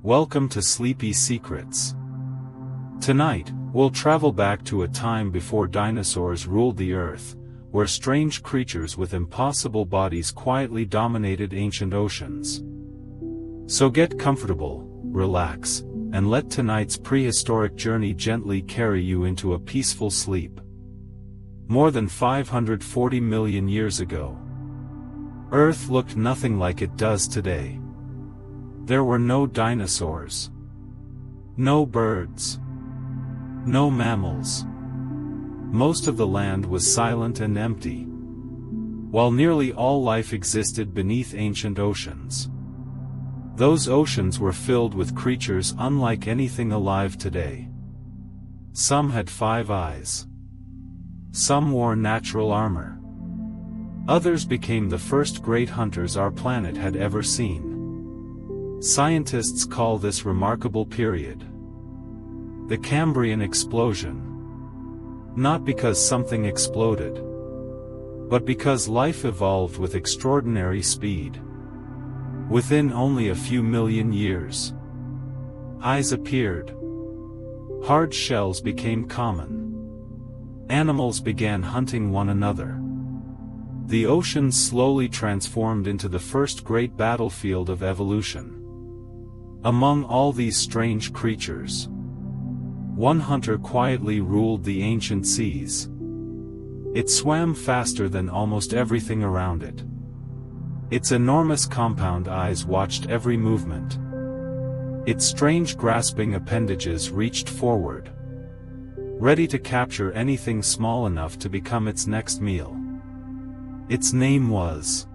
Welcome to Sleepy Secrets. Tonight, we'll travel back to a time before dinosaurs ruled the earth, where strange creatures with impossible bodies quietly dominated ancient oceans. So get comfortable, relax, and let tonight's prehistoric journey gently carry you into a peaceful sleep. More than 540 million years ago, Earth looked nothing like it does today. There were no dinosaurs, no birds, no mammals. Most of the land was silent and empty, while nearly all life existed beneath ancient oceans. Those oceans were filled with creatures unlike anything alive today. Some had 5 eyes. Some wore natural armor. Others became the first great hunters our planet had ever seen. Scientists call this remarkable period the Cambrian explosion. Not because something exploded, but because life evolved with extraordinary speed. Within only a few million years, eyes appeared. Hard shells became common. Animals began hunting one another. The oceans slowly transformed into the first great battlefield of evolution. Among all these strange creatures, one hunter quietly ruled the ancient seas. It swam faster than almost everything around it. Its enormous compound eyes watched every movement. Its strange grasping appendages reached forward, ready to capture anything small enough to become its next meal. Its name was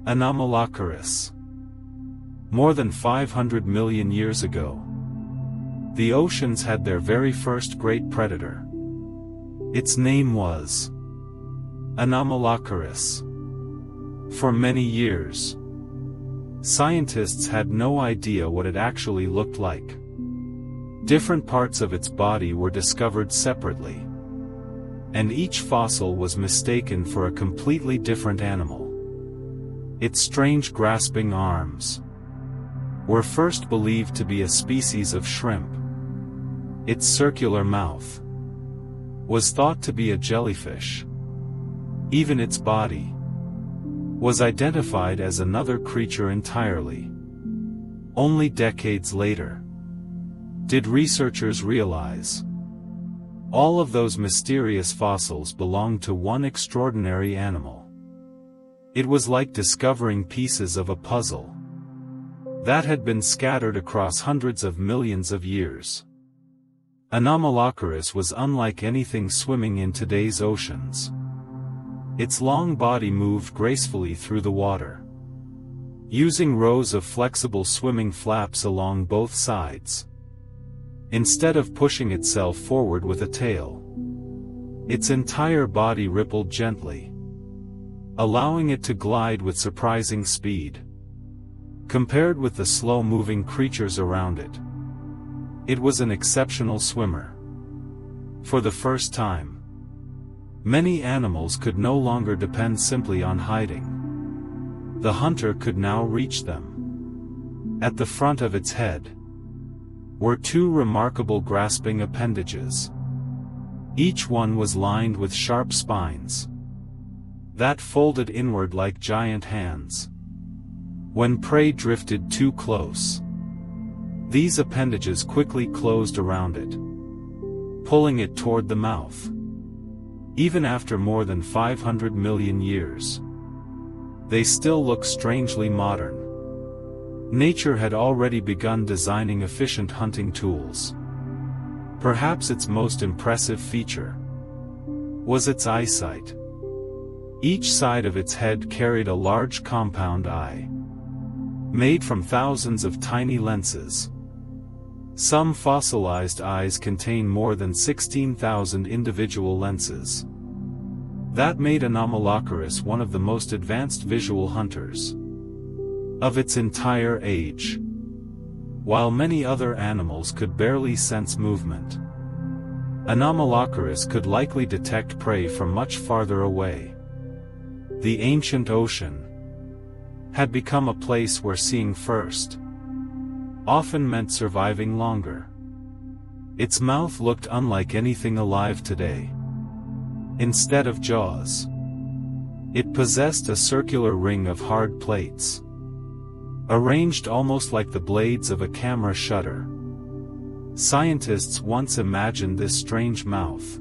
Anomalocaris. More than 500 million years ago, the oceans had their very first great predator. Its name was Anomalocaris. For many years, scientists had no idea what it actually looked like. Different parts of its body were discovered separately, and each fossil was mistaken for a completely different animal. Its strange grasping arms were first believed to be a species of shrimp. Its circular mouth was thought to be a jellyfish. Even its body was identified as another creature entirely. Only decades later did researchers realize all of those mysterious fossils belonged to one extraordinary animal. It was like discovering pieces of a puzzle that had been scattered across hundreds of millions of years. Anomalocaris was unlike anything swimming in today's oceans. Its long body moved gracefully through the water, using rows of flexible swimming flaps along both sides. Instead of pushing itself forward with a tail, its entire body rippled gently, allowing it to glide with surprising speed. Compared with the slow-moving creatures around it, it was an exceptional swimmer. For the first time, many animals could no longer depend simply on hiding. The hunter could now reach them. At the front of its head were 2 remarkable grasping appendages. Each one was lined with sharp spines that folded inward like giant hands. When prey drifted too close, these appendages quickly closed around it, pulling it toward the mouth. Even after more than 500 million years, they still look strangely modern. Nature had already begun designing efficient hunting tools. Perhaps its most impressive feature was its eyesight. Each side of its head carried a large compound eye, made from thousands of tiny lenses. Some fossilized eyes contain more than 16,000 individual lenses. That made Anomalocaris one of the most advanced visual hunters of its entire age. While many other animals could barely sense movement, Anomalocaris could likely detect prey from much farther away. The ancient ocean had become a place where seeing first often meant surviving longer. Its mouth looked unlike anything alive today. Instead of jaws, it possessed a circular ring of hard plates, arranged almost like the blades of a camera shutter. Scientists once imagined this strange mouth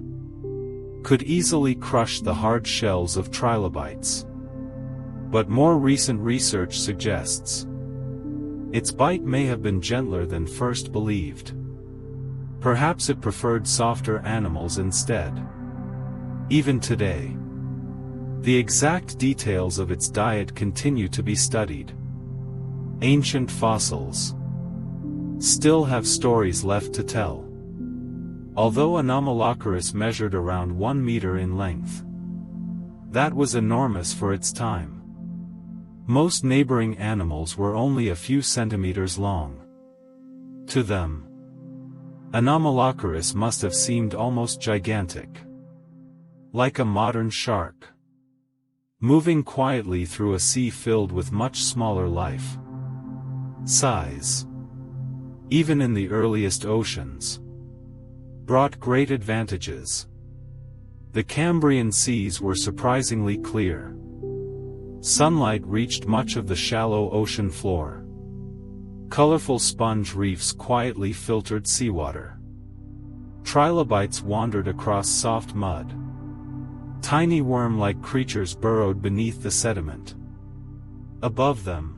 could easily crush the hard shells of trilobites. But more recent research suggests its bite may have been gentler than first believed. Perhaps it preferred softer animals instead. Even today, the exact details of its diet continue to be studied. Ancient fossils still have stories left to tell. Although Anomalocaris measured around 1 meter in length, that was enormous for its time. Most neighboring animals were only a few centimeters long. To them, Anomalocaris must have seemed almost gigantic. Like a modern shark, moving quietly through a sea filled with much smaller life. Size, even in the earliest oceans, brought great advantages. The Cambrian seas were surprisingly clear. Sunlight reached much of the shallow ocean floor. Colorful sponge reefs quietly filtered seawater. Trilobites wandered across soft mud. Tiny worm-like creatures burrowed beneath the sediment. Above them,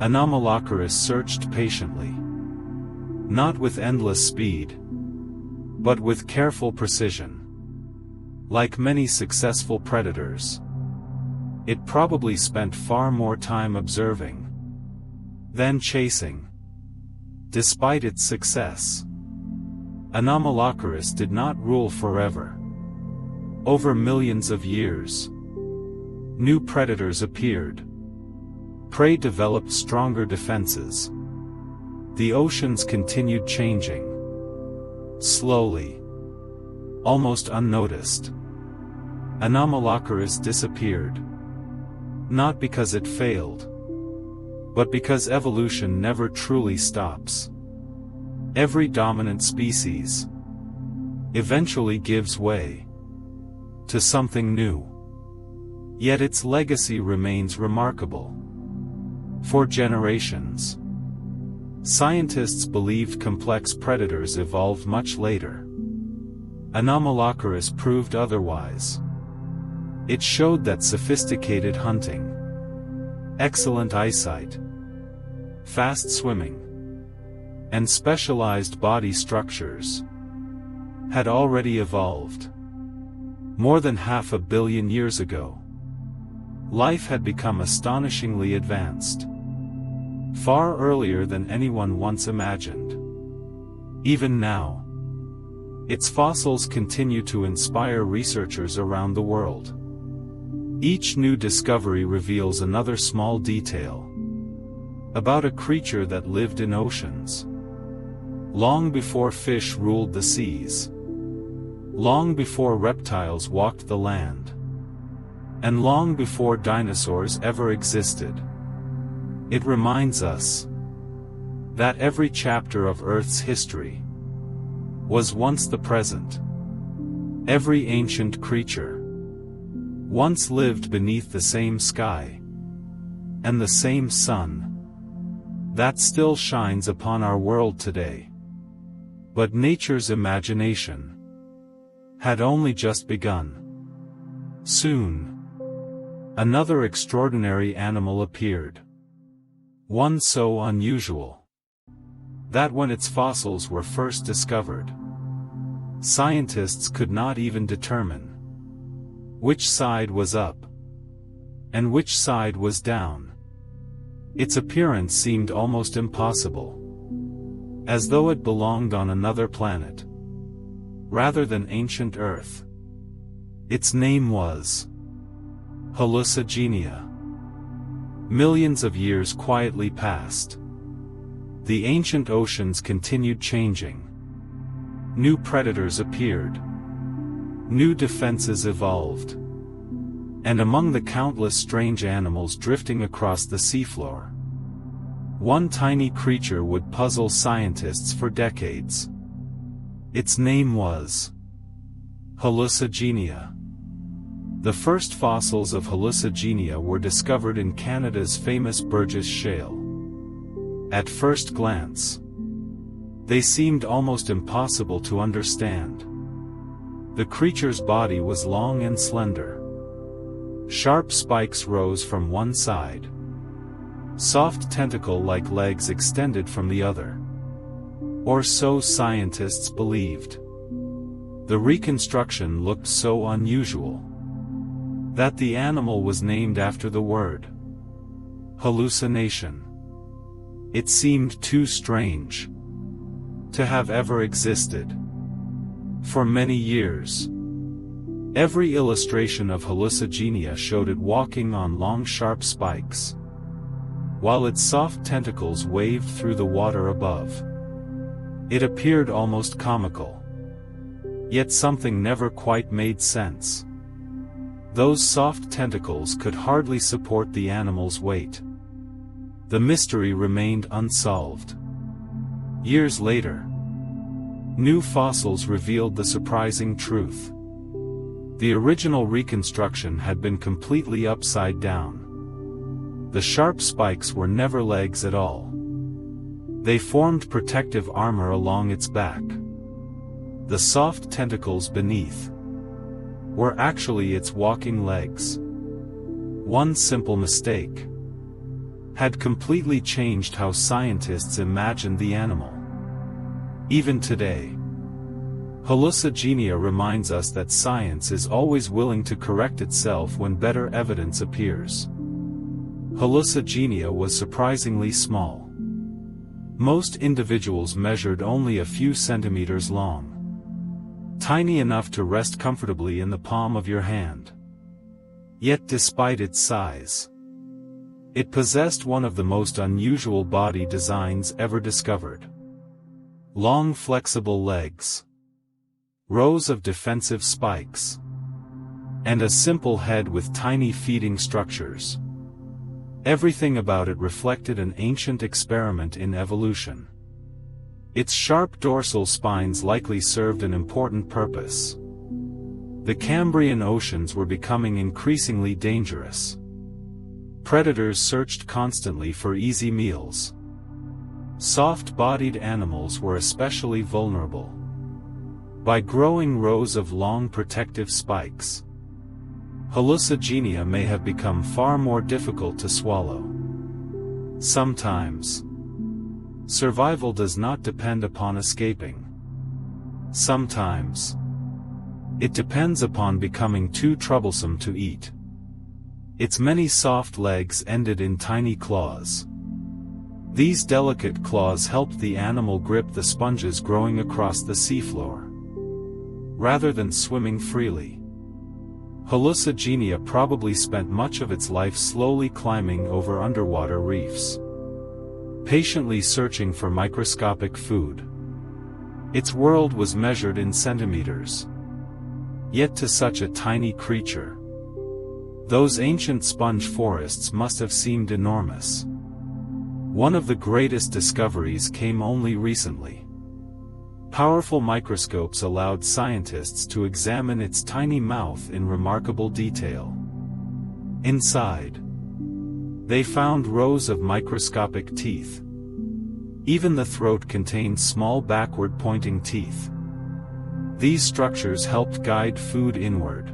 Anomalocaris searched patiently. Not with endless speed, but with careful precision. Like many successful predators, it probably spent far more time observing than chasing. Despite its success, Anomalocaris did not rule forever. Over millions of years, new predators appeared. Prey developed stronger defenses. The oceans continued changing. Slowly, almost unnoticed, Anomalocaris disappeared. Not because it failed, but because evolution never truly stops. Every dominant species eventually gives way to something new. Yet its legacy remains remarkable. For generations, scientists believed complex predators evolved much later. Anomalocaris proved otherwise. It showed that sophisticated hunting, excellent eyesight, fast swimming, and specialized body structures had already evolved. More than 500 million years ago, life had become astonishingly advanced. Far earlier than anyone once imagined. Even now, its fossils continue to inspire researchers around the world. Each new discovery reveals another small detail about a creature that lived in oceans, long before fish ruled the seas, long before reptiles walked the land, and long before dinosaurs ever existed. It reminds us that every chapter of Earth's history was once the present. Every ancient creature once lived beneath the same sky and the same sun that still shines upon our world today. But nature's imagination had only just begun. Soon, another extraordinary animal appeared. One so unusual that when its fossils were first discovered, scientists could not even determine which side was up and which side was down. Its appearance seemed almost impossible, as though it belonged on another planet rather than ancient Earth. Its name was Hallucigenia. Millions of years quietly passed. The ancient oceans continued changing. New predators appeared. New defenses evolved. And among the countless strange animals drifting across the seafloor, One tiny creature would puzzle scientists for decades. Its name was Hallucigenia. The first fossils of Hallucigenia were discovered in Canada's famous Burgess Shale. At first glance, they seemed almost impossible to understand. The creature's body was long and slender. Sharp spikes rose from one side. Soft tentacle-like legs extended from the other. Or so scientists believed. The reconstruction looked so unusual that the animal was named after the word hallucination. It seemed too strange to have ever existed. For many years, every illustration of Hallucigenia showed it walking on long sharp spikes, while its soft tentacles waved through the water above. It appeared almost comical. Yet something never quite made sense. Those soft tentacles could hardly support the animal's weight. The mystery remained unsolved. Years later, new fossils revealed the surprising truth. The original reconstruction had been completely upside down. The sharp spikes were never legs at all. They formed protective armor along its back. The soft tentacles beneath were actually its walking legs. One simple mistake had completely changed how scientists imagined the animal. Even today, Hallucigenia reminds us that science is always willing to correct itself when better evidence appears. Hallucigenia was surprisingly small. Most individuals measured only a few centimeters long. Tiny enough to rest comfortably in the palm of your hand. Yet despite its size, it possessed one of the most unusual body designs ever discovered. Long flexible legs, rows of defensive spikes, and a simple head with tiny feeding structures. Everything about it reflected an ancient experiment in evolution. Its sharp dorsal spines likely served an important purpose. The Cambrian oceans were becoming increasingly dangerous. Predators searched constantly for easy meals. Soft-bodied animals were especially vulnerable. By growing rows of long protective spikes, Hallucigenia may have become far more difficult to swallow. Sometimes, survival does not depend upon escaping. Sometimes, it depends upon becoming too troublesome to eat. Its many soft legs ended in tiny claws. These delicate claws helped the animal grip the sponges growing across the seafloor. Rather than swimming freely, Hallucigenia probably spent much of its life slowly climbing over underwater reefs, patiently searching for microscopic food. Its world was measured in centimeters. Yet to such a tiny creature, those ancient sponge forests must have seemed enormous. One of the greatest discoveries came only recently. Powerful microscopes allowed scientists to examine its tiny mouth in remarkable detail. Inside, they found rows of microscopic teeth. Even the throat contained small backward-pointing teeth. These structures helped guide food inward,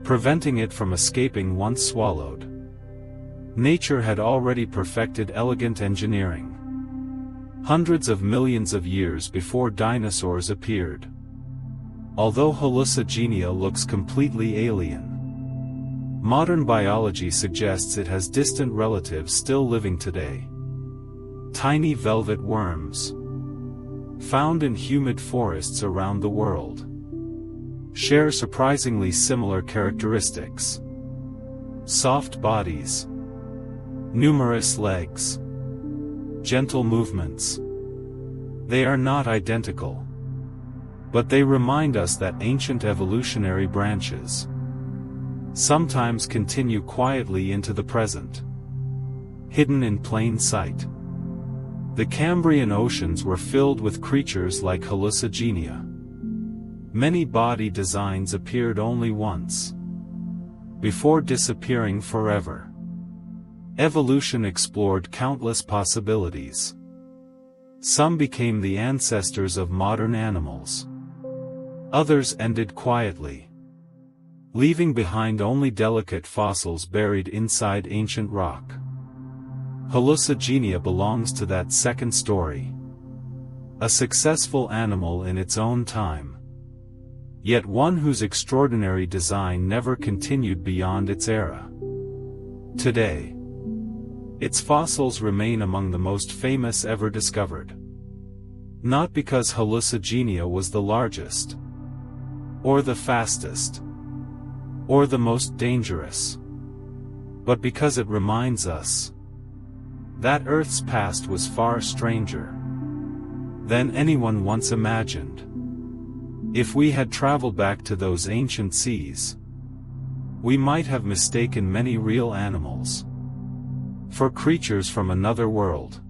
preventing it from escaping once swallowed. Nature had already perfected elegant engineering. Hundreds of millions of years before dinosaurs appeared. Although Hallucigenia looks completely alien, modern biology suggests it has distant relatives still living today. Tiny velvet worms, found in humid forests around the world, share surprisingly similar characteristics. Soft bodies, numerous legs, gentle movements. They are not identical, but they remind us that ancient evolutionary branches sometimes continue quietly into the present. hidden in plain sight. The Cambrian oceans were filled with creatures like Hallucigenia. Many body designs appeared only once, before disappearing forever. Evolution explored countless possibilities. Some became the ancestors of modern animals. Others ended quietly, leaving behind only delicate fossils buried inside ancient rock. Hallucigenia belongs to that second story. A successful animal in its own time, yet one whose extraordinary design never continued beyond its era. Today, its fossils remain among the most famous ever discovered. Not because Hallucigenia was the largest, or the fastest, or the most dangerous, but because it reminds us that Earth's past was far stranger than anyone once imagined. If we had traveled back to those ancient seas, we might have mistaken many real animals for creatures from another world.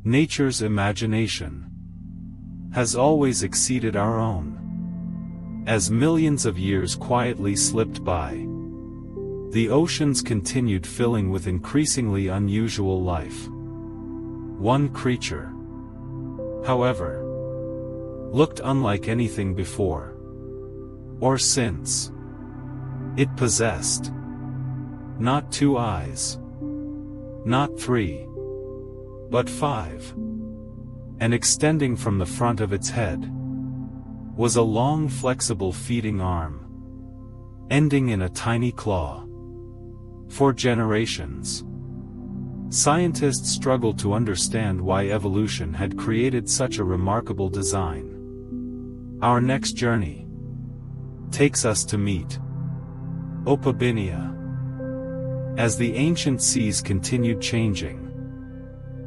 Nature's imagination has always exceeded our own. As millions of years quietly slipped by, the oceans continued filling with increasingly unusual life. One creature, however, looked unlike anything before or since. It possessed not 2 eyes, not 3, but 5, and extending from the front of its head was a long flexible feeding arm, ending in a tiny claw. For generations, scientists struggled to understand why evolution had created such a remarkable design. Our next journey takes us to meet Opabinia. As the ancient seas continued changing,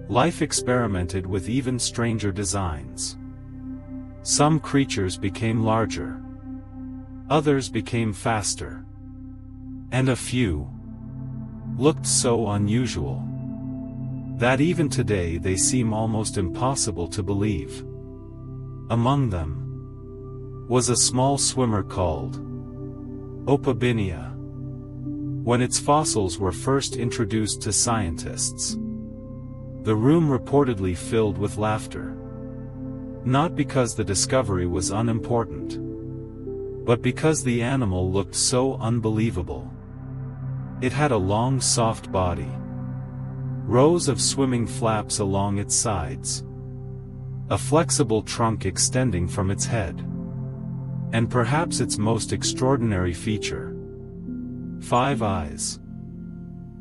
life experimented with even stranger designs. Some creatures became larger, others became faster, and a few looked so unusual that even today they seem almost impossible to believe. Among them was a small swimmer called Opabinia. When its fossils were first introduced to scientists, the room reportedly filled with laughter. Not because the discovery was unimportant, but because the animal looked so unbelievable. It had a long soft body, rows of swimming flaps along its sides, a flexible trunk extending from its head, and perhaps its most extraordinary feature, 5 eyes.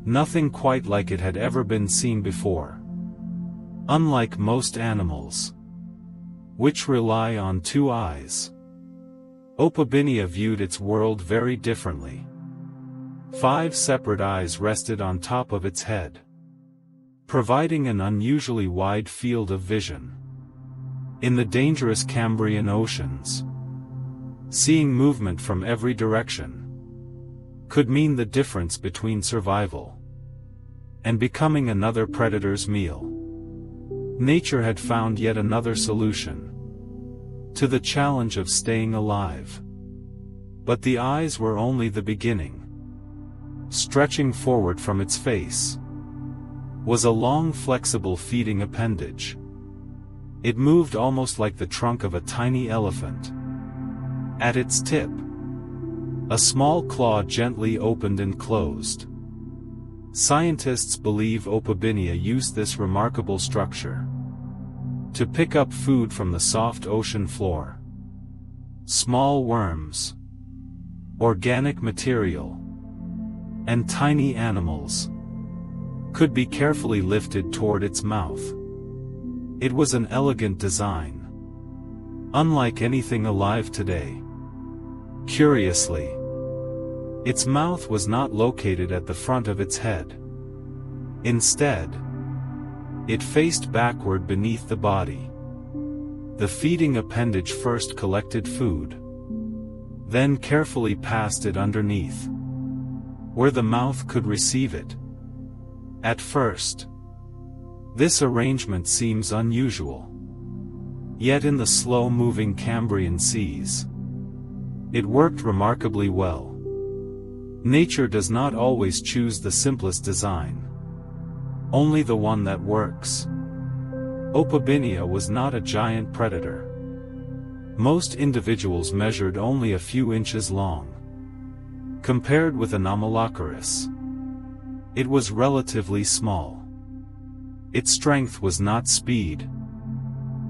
Nothing quite like it had ever been seen before. Unlike most animals, which rely on 2 eyes, Opabinia viewed its world very differently. 5 separate eyes rested on top of its head, providing an unusually wide field of vision. In the dangerous Cambrian oceans, seeing movement from every direction could mean the difference between survival and becoming another predator's meal. Nature had found yet another solution to the challenge of staying alive. But the eyes were only the beginning. Stretching forward from its face was a long flexible feeding appendage. It moved almost like the trunk of a tiny elephant. At its tip, a small claw gently opened and closed. Scientists believe Opabinia used this remarkable structure to pick up food from the soft ocean floor. Small worms, organic material, and tiny animals could be carefully lifted toward its mouth. It was an elegant design, unlike anything alive today. Curiously, its mouth was not located at the front of its head. Instead, it faced backward beneath the body. The feeding appendage first collected food, then carefully passed it underneath, where the mouth could receive it. At first, this arrangement seems unusual. Yet in the slow-moving Cambrian seas, it worked remarkably well. Nature does not always choose the simplest design, only the one that works. Opabinia was not a giant predator. Most individuals measured only a few inches long. Compared with Anomalocaris, it was relatively small. Its strength was not speed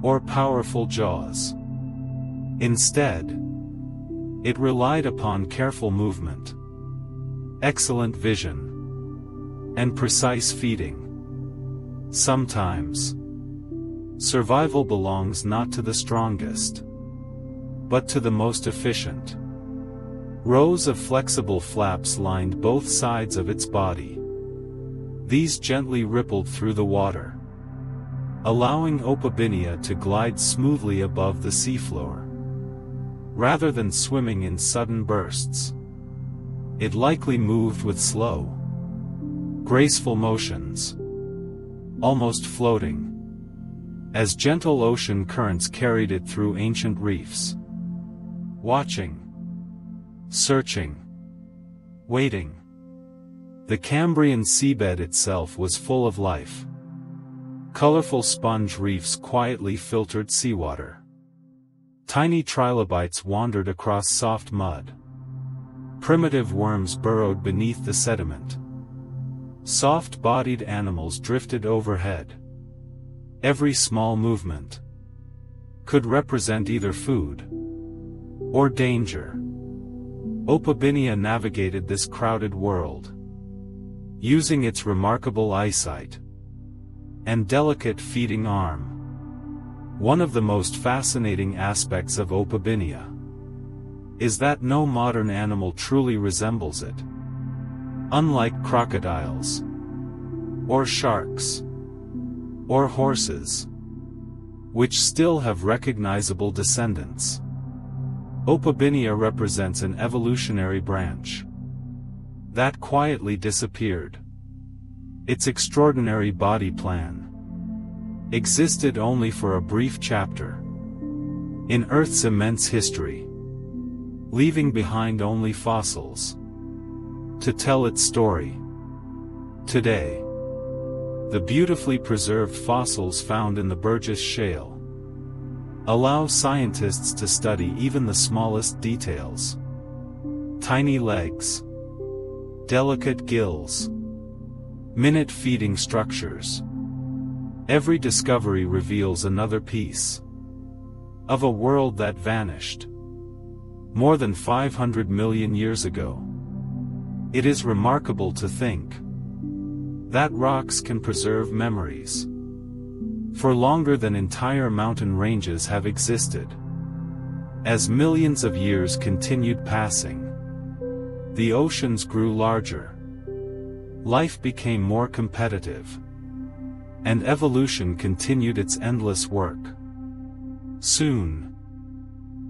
or powerful jaws. Instead, it relied upon careful movement, excellent vision, and precise feeding. Sometimes, survival belongs not to the strongest, but to the most efficient. Rows of flexible flaps lined both sides of its body. These gently rippled through the water, allowing Opabinia to glide smoothly above the seafloor. Rather than swimming in sudden bursts, it likely moved with slow, graceful motions, almost floating, as gentle ocean currents carried it through ancient reefs. Watching, searching, waiting. The Cambrian seabed itself was full of life. Colorful sponge reefs quietly filtered seawater. Tiny trilobites wandered across soft mud. Primitive worms burrowed beneath the sediment. Soft-bodied animals drifted overhead. Every small movement could represent either food or danger. Opabinia navigated this crowded world, using its remarkable eyesight and delicate feeding arm. One of the most fascinating aspects of Opabinia is that no modern animal truly resembles it. Unlike crocodiles, or sharks, or horses, which still have recognizable descendants, Opabinia represents an evolutionary branch that quietly disappeared. Its extraordinary body plan existed only for a brief chapter in Earth's immense history, leaving behind only fossils to tell its story. Today, the beautifully preserved fossils found in the Burgess Shale allow scientists to study even the smallest details. Tiny legs, delicate gills, minute feeding structures. Every discovery reveals another piece of a world that vanished more than 500 million years ago. It is remarkable to think that rocks can preserve memories for longer than entire mountain ranges have existed. As millions of years continued passing, the oceans grew larger, life became more competitive, and evolution continued its endless work. Soon,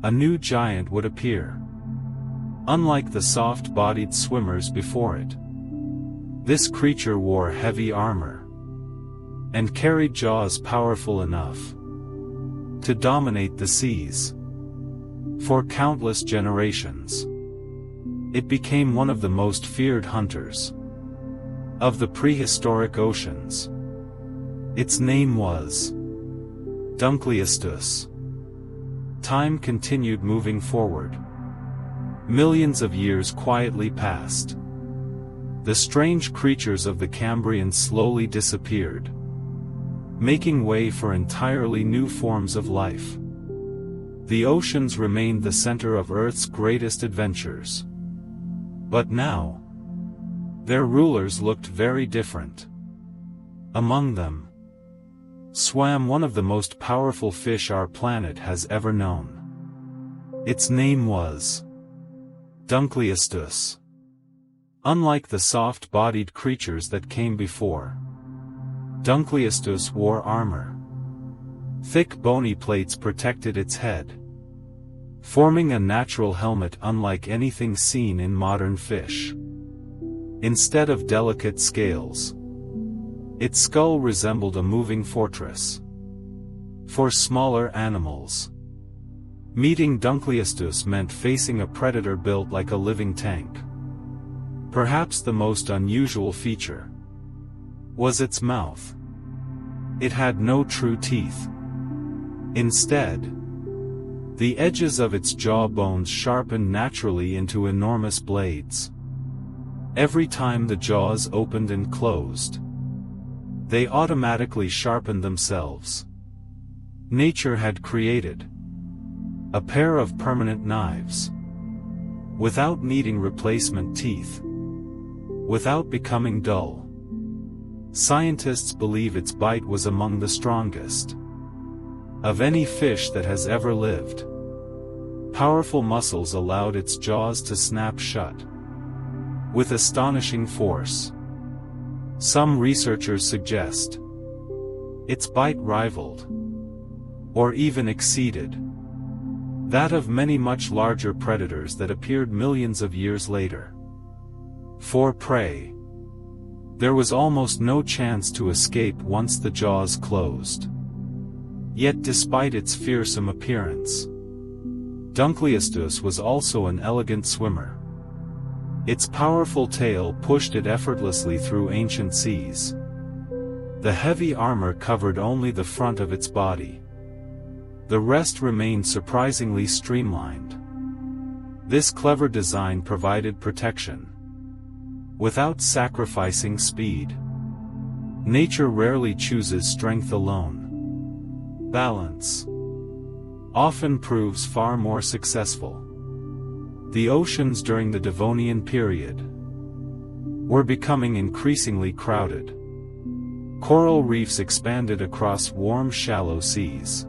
a new giant would appear. Unlike the soft-bodied swimmers before it, this creature wore heavy armor and carried jaws powerful enough to dominate the seas. For countless generations, it became one of the most feared hunters of the prehistoric oceans. Its name was Dunkleosteus. Time continued moving forward. Millions of years quietly passed. The strange creatures of the Cambrian slowly disappeared, making way for entirely new forms of life. The oceans remained the center of Earth's greatest adventures. But now, their rulers looked very different. Among them swam one of the most powerful fish our planet has ever known. Its name was Dunkleosteus. Unlike the soft-bodied creatures that came before, Dunkleosteus wore armor. Thick bony plates protected its head, forming a natural helmet unlike anything seen in modern fish. Instead of delicate scales, Its skull resembled a moving fortress. For smaller animals, meeting Dunkleosteus meant facing a predator built like a living tank. Perhaps the most unusual feature was its mouth. It had no true teeth. Instead, the edges of its jaw bones sharpened naturally into enormous blades. Every time the jaws opened and closed, they automatically sharpened themselves. Nature had created a pair of permanent knives, without needing replacement teeth, without becoming dull. Scientists believe its bite was among the strongest of any fish that has ever lived. Powerful muscles allowed its jaws to snap shut with astonishing force. Some researchers suggest its bite rivaled, or even exceeded, that of many much larger predators that appeared millions of years later. For prey, there was almost no chance to escape once the jaws closed. Yet despite its fearsome appearance, Dunkleosteus was also an elegant swimmer. Its powerful tail pushed it effortlessly through ancient seas. The heavy armor covered only the front of its body. The rest remained surprisingly streamlined. This clever design provided protection without sacrificing speed. Nature rarely chooses strength alone. Balance often proves far more successful. The oceans during the Devonian period were becoming increasingly crowded. Coral reefs expanded across warm, shallow seas.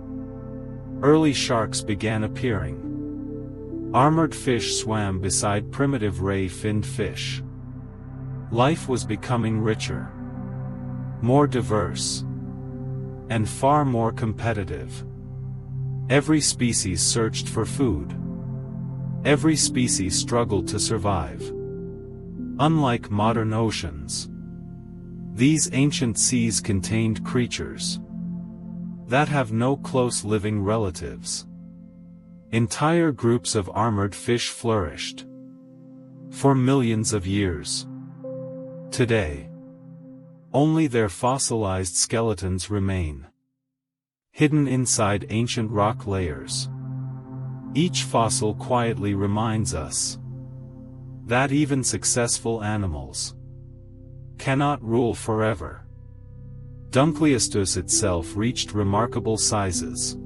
Early sharks began appearing. Armored fish swam beside primitive ray-finned fish. Life was becoming richer, more diverse, and far more competitive. Every species searched for food. Every species struggled to survive. Unlike modern oceans, these ancient seas contained creatures that have no close living relatives. Entire groups of armored fish flourished for millions of years. Today, only their fossilized skeletons remain, hidden inside ancient rock layers. Each fossil quietly reminds us that even successful animals cannot rule forever. Dunkleosteus itself reached remarkable sizes.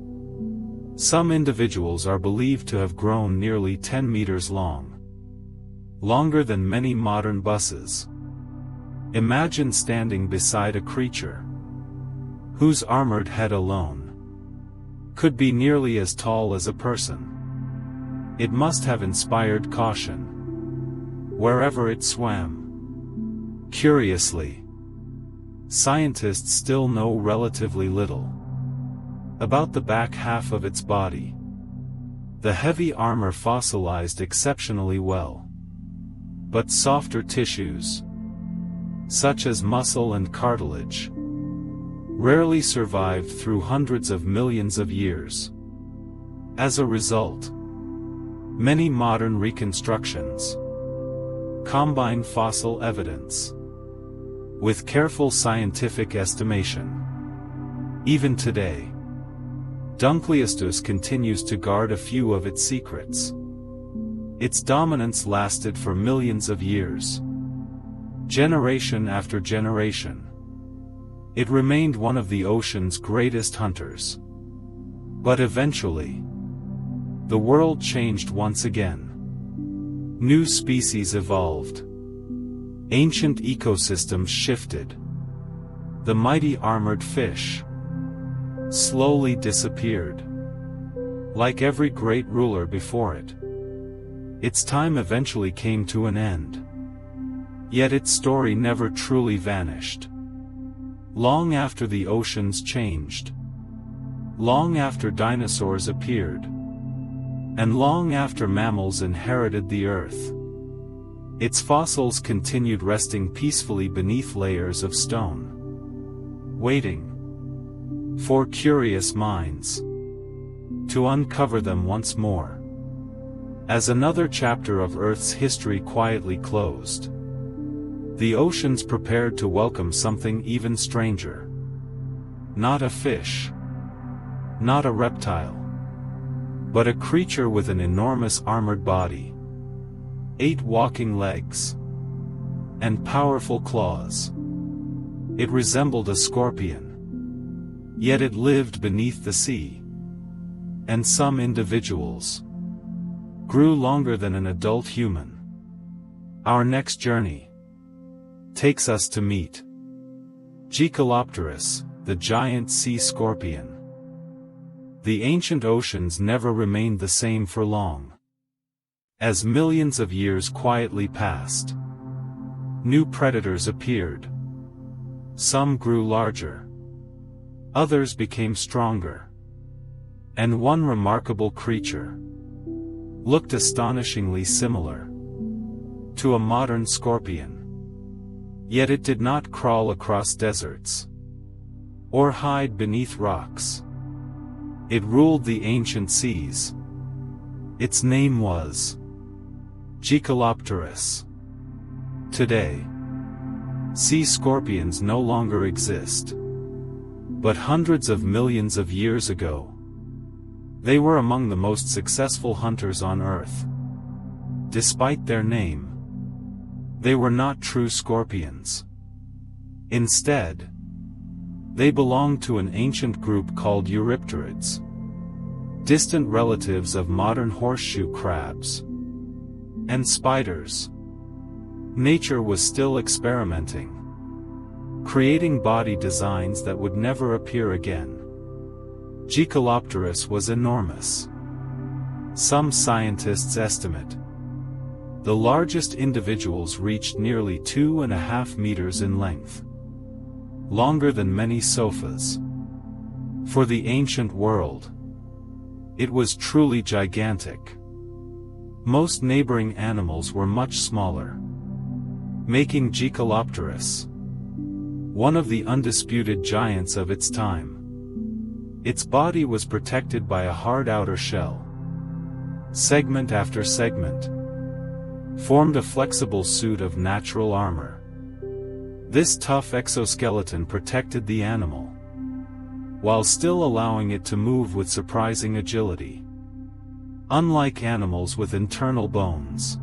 Some individuals are believed to have grown nearly 10 meters long, longer than many modern buses. Imagine standing beside a creature whose armored head alone could be nearly as tall as a person. It must have inspired caution wherever it swam. Curiously, scientists still know relatively little about the back half of its body. The heavy armor fossilized exceptionally well, but softer tissues, such as muscle and cartilage, rarely survived through hundreds of millions of years. As a result, many modern reconstructions combine fossil evidence with careful scientific estimation. Even today, Dunkleosteus continues to guard a few of its secrets. Its dominance lasted for millions of years. Generation after generation, it remained one of the ocean's greatest hunters. But eventually, the world changed once again. New species evolved. Ancient ecosystems shifted. The mighty armored fish slowly disappeared. Like every great ruler before it, its time eventually came to an end. Yet its story never truly vanished. Long after the oceans changed, long after dinosaurs appeared, and long after mammals inherited the earth, its fossils continued resting peacefully beneath layers of stone. waiting for curious minds to uncover them once more. As another chapter of Earth's history quietly closed, the oceans prepared to welcome something even stranger. Not a fish, not a reptile, but a creature with an enormous armored body, 8 walking legs, and powerful claws. It resembled a scorpion, yet it lived beneath the sea, and some individuals grew longer than an adult human. Our next journey takes us to meet Dunkleosteus, the giant sea scorpion. The ancient oceans never remained the same for long. As millions of years quietly passed, new predators appeared. Some grew larger, others became stronger, and one remarkable creature looked astonishingly similar to a modern scorpion. Yet it did not crawl across deserts or hide beneath rocks. It ruled the ancient seas. Its name was Dunkleosteus. Today, sea scorpions no longer exist. But hundreds of millions of years ago, they were among the most successful hunters on Earth. Despite their name, they were not true scorpions. Instead, they belonged to an ancient group called Eurypterids, distant relatives of modern horseshoe crabs and spiders. Nature was still experimenting, creating body designs that would never appear again. Dunkleosteus was enormous. Some scientists estimate the largest individuals reached nearly 2.5 meters in length, longer than many sofas. For the ancient world, it was truly gigantic. Most neighboring animals were much smaller, making Dunkleosteus one of the undisputed giants of its time. Its body was protected by a hard outer shell. Segment after segment formed a flexible suit of natural armor. This tough exoskeleton protected the animal, while still allowing it to move with surprising agility. Unlike animals with internal bones,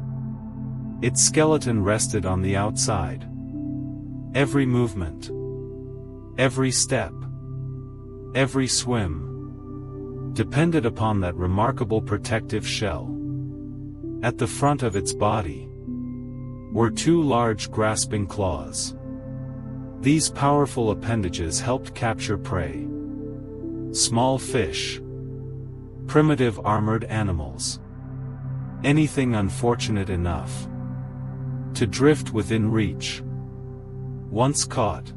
its skeleton rested on the outside. Every movement, every step, every swim depended upon that remarkable protective shell. At the front of its body were 2 large grasping claws. These powerful appendages helped capture prey, small fish, primitive armored animals, anything unfortunate enough to drift within reach. Once caught,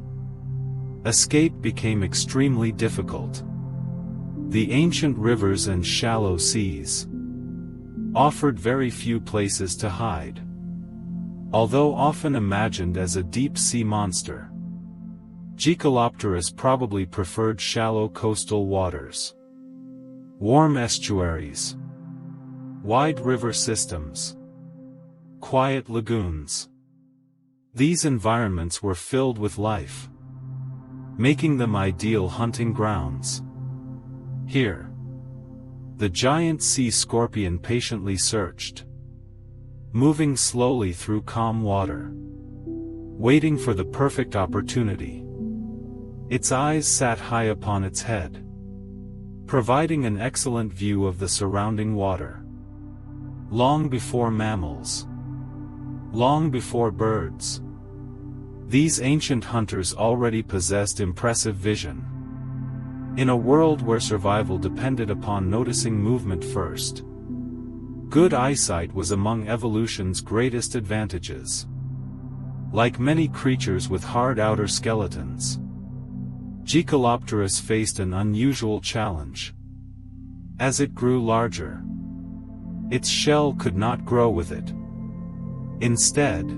escape became extremely difficult. The ancient rivers and shallow seas offered very few places to hide. Although often imagined as a deep-sea monster, Dunkleosteus probably preferred shallow coastal waters, warm estuaries, wide river systems, quiet lagoons. These environments were filled with life, making them ideal hunting grounds. Here, the giant sea scorpion patiently searched, moving slowly through calm water, waiting for the perfect opportunity. Its eyes sat high upon its head, providing an excellent view of the surrounding water. Long before mammals, long before birds, these ancient hunters already possessed impressive vision. In a world where survival depended upon noticing movement first, good eyesight was among evolution's greatest advantages. Like many creatures with hard outer skeletons, Dunkleosteus faced an unusual challenge. As it grew larger, its shell could not grow with it. Instead,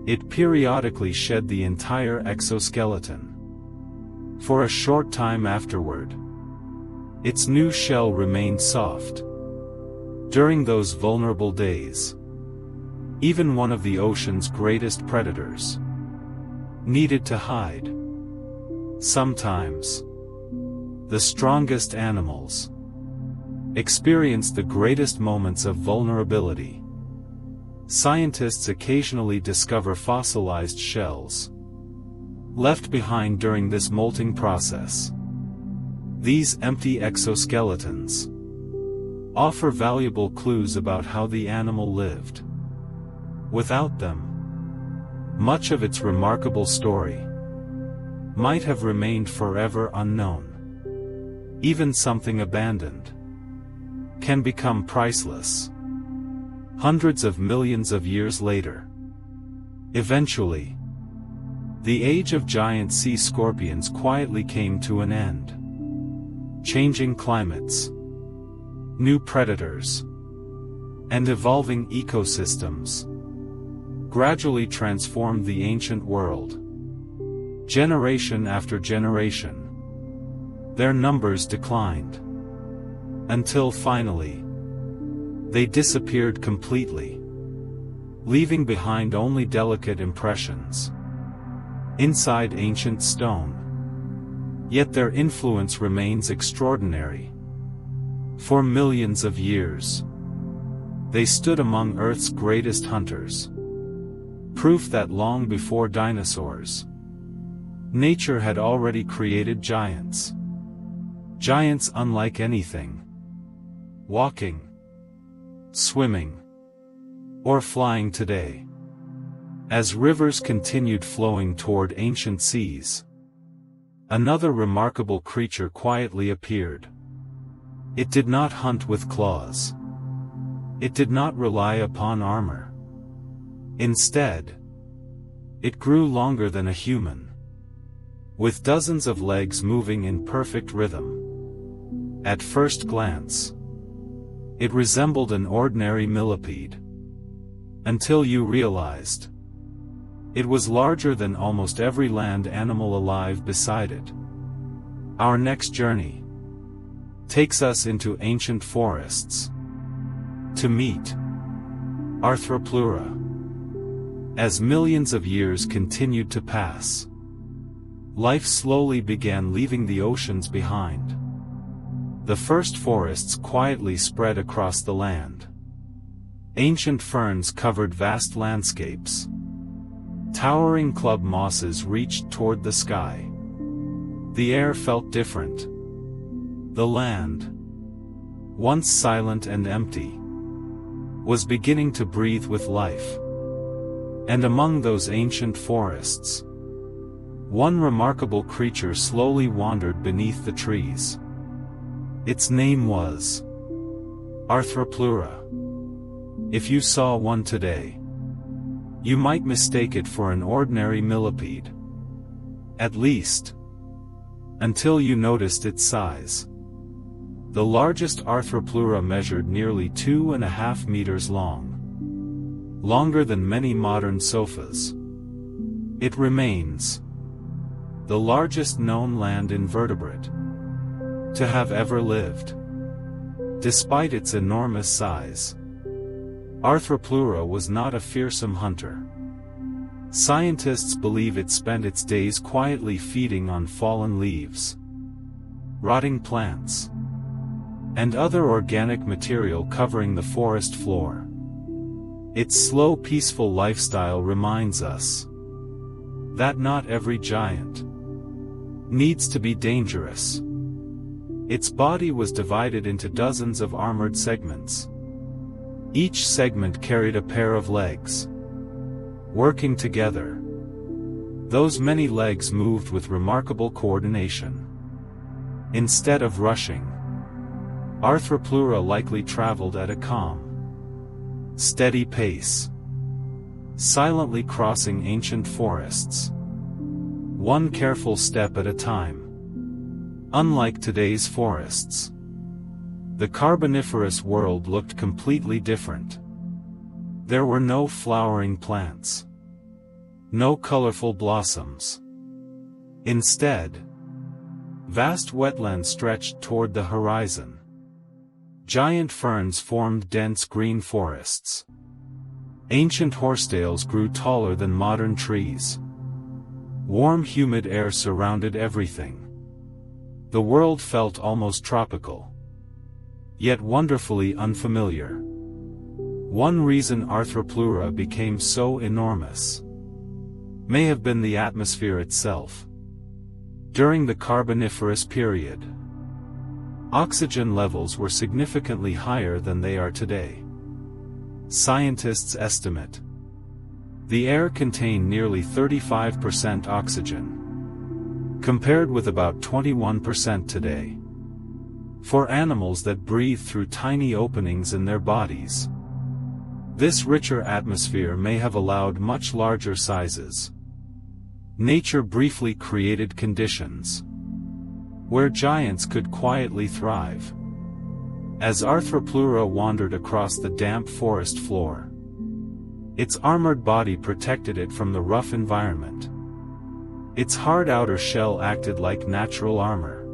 it periodically shed the entire exoskeleton. For a short time afterward, its new shell remained soft. During those vulnerable days, even one of the ocean's greatest predators needed to hide. Sometimes, the strongest animals experience the greatest moments of vulnerability. Scientists occasionally discover fossilized shells left behind during this molting process. These empty exoskeletons offer valuable clues about how the animal lived. Without them, much of its remarkable story might have remained forever unknown. Even something abandoned can become priceless hundreds of millions of years later. Eventually, the age of giant sea scorpions quietly came to an end. Changing climates, new predators, and evolving ecosystems gradually transformed the ancient world. Generation after generation, their numbers declined, until finally, they disappeared completely, leaving behind only delicate impressions inside ancient stone. Yet their influence remains extraordinary. For millions of years, they stood among Earth's greatest hunters. Proof that long before dinosaurs, nature had already created giants. Giants unlike anything walking, swimming, or flying today. As rivers continued flowing toward ancient seas, another remarkable creature quietly appeared. It did not hunt with claws. It did not rely upon armor. Instead, it grew longer than a human, with dozens of legs moving in perfect rhythm. At first glance, it resembled an ordinary millipede, until you realized it was larger than almost every land animal alive beside it. Our next journey takes us into ancient forests to meet Arthropleura. As millions of years continued to pass, life slowly began leaving the oceans behind. The first forests quietly spread across the land. Ancient ferns covered vast landscapes. Towering club mosses reached toward the sky. The air felt different. The land, once silent and empty, was beginning to breathe with life. And among those ancient forests, one remarkable creature slowly wandered beneath the trees. Its name was Arthropleura. If you saw one today, you might mistake it for an ordinary millipede. At least, until you noticed its size. The largest Arthropleura measured nearly 2.5 meters long. Longer than many modern sofas. It remains the largest known land invertebrate to have ever lived. Despite its enormous size, Arthropleura was not a fearsome hunter. Scientists believe it spent its days quietly feeding on fallen leaves, rotting plants, and other organic material covering the forest floor. Its slow, peaceful lifestyle reminds us that not every giant needs to be dangerous. Its body was divided into dozens of armored segments. Each segment carried a pair of legs. Working together, those many legs moved with remarkable coordination. Instead of rushing, Arthropleura likely traveled at a calm, steady pace, silently crossing ancient forests, one careful step at a time. Unlike today's forests, the Carboniferous world looked completely different. There were no flowering plants, no colorful blossoms. Instead, Vast wetlands stretched toward the horizon. Giant ferns formed dense green forests. Ancient horsetails grew taller than modern trees. Warm humid air surrounded everything. The world felt almost tropical, yet wonderfully unfamiliar. One reason Arthropleura became so enormous may have been the atmosphere itself. During the Carboniferous period, oxygen levels were significantly higher than they are today. Scientists estimate the air contained nearly 35% oxygen, compared with about 21% today. For animals that breathe through tiny openings in their bodies, this richer atmosphere may have allowed much larger sizes. Nature briefly created conditions where giants could quietly thrive. As Arthropleura wandered across the damp forest floor, its armored body protected it from the rough environment. Its hard outer shell acted like natural armor,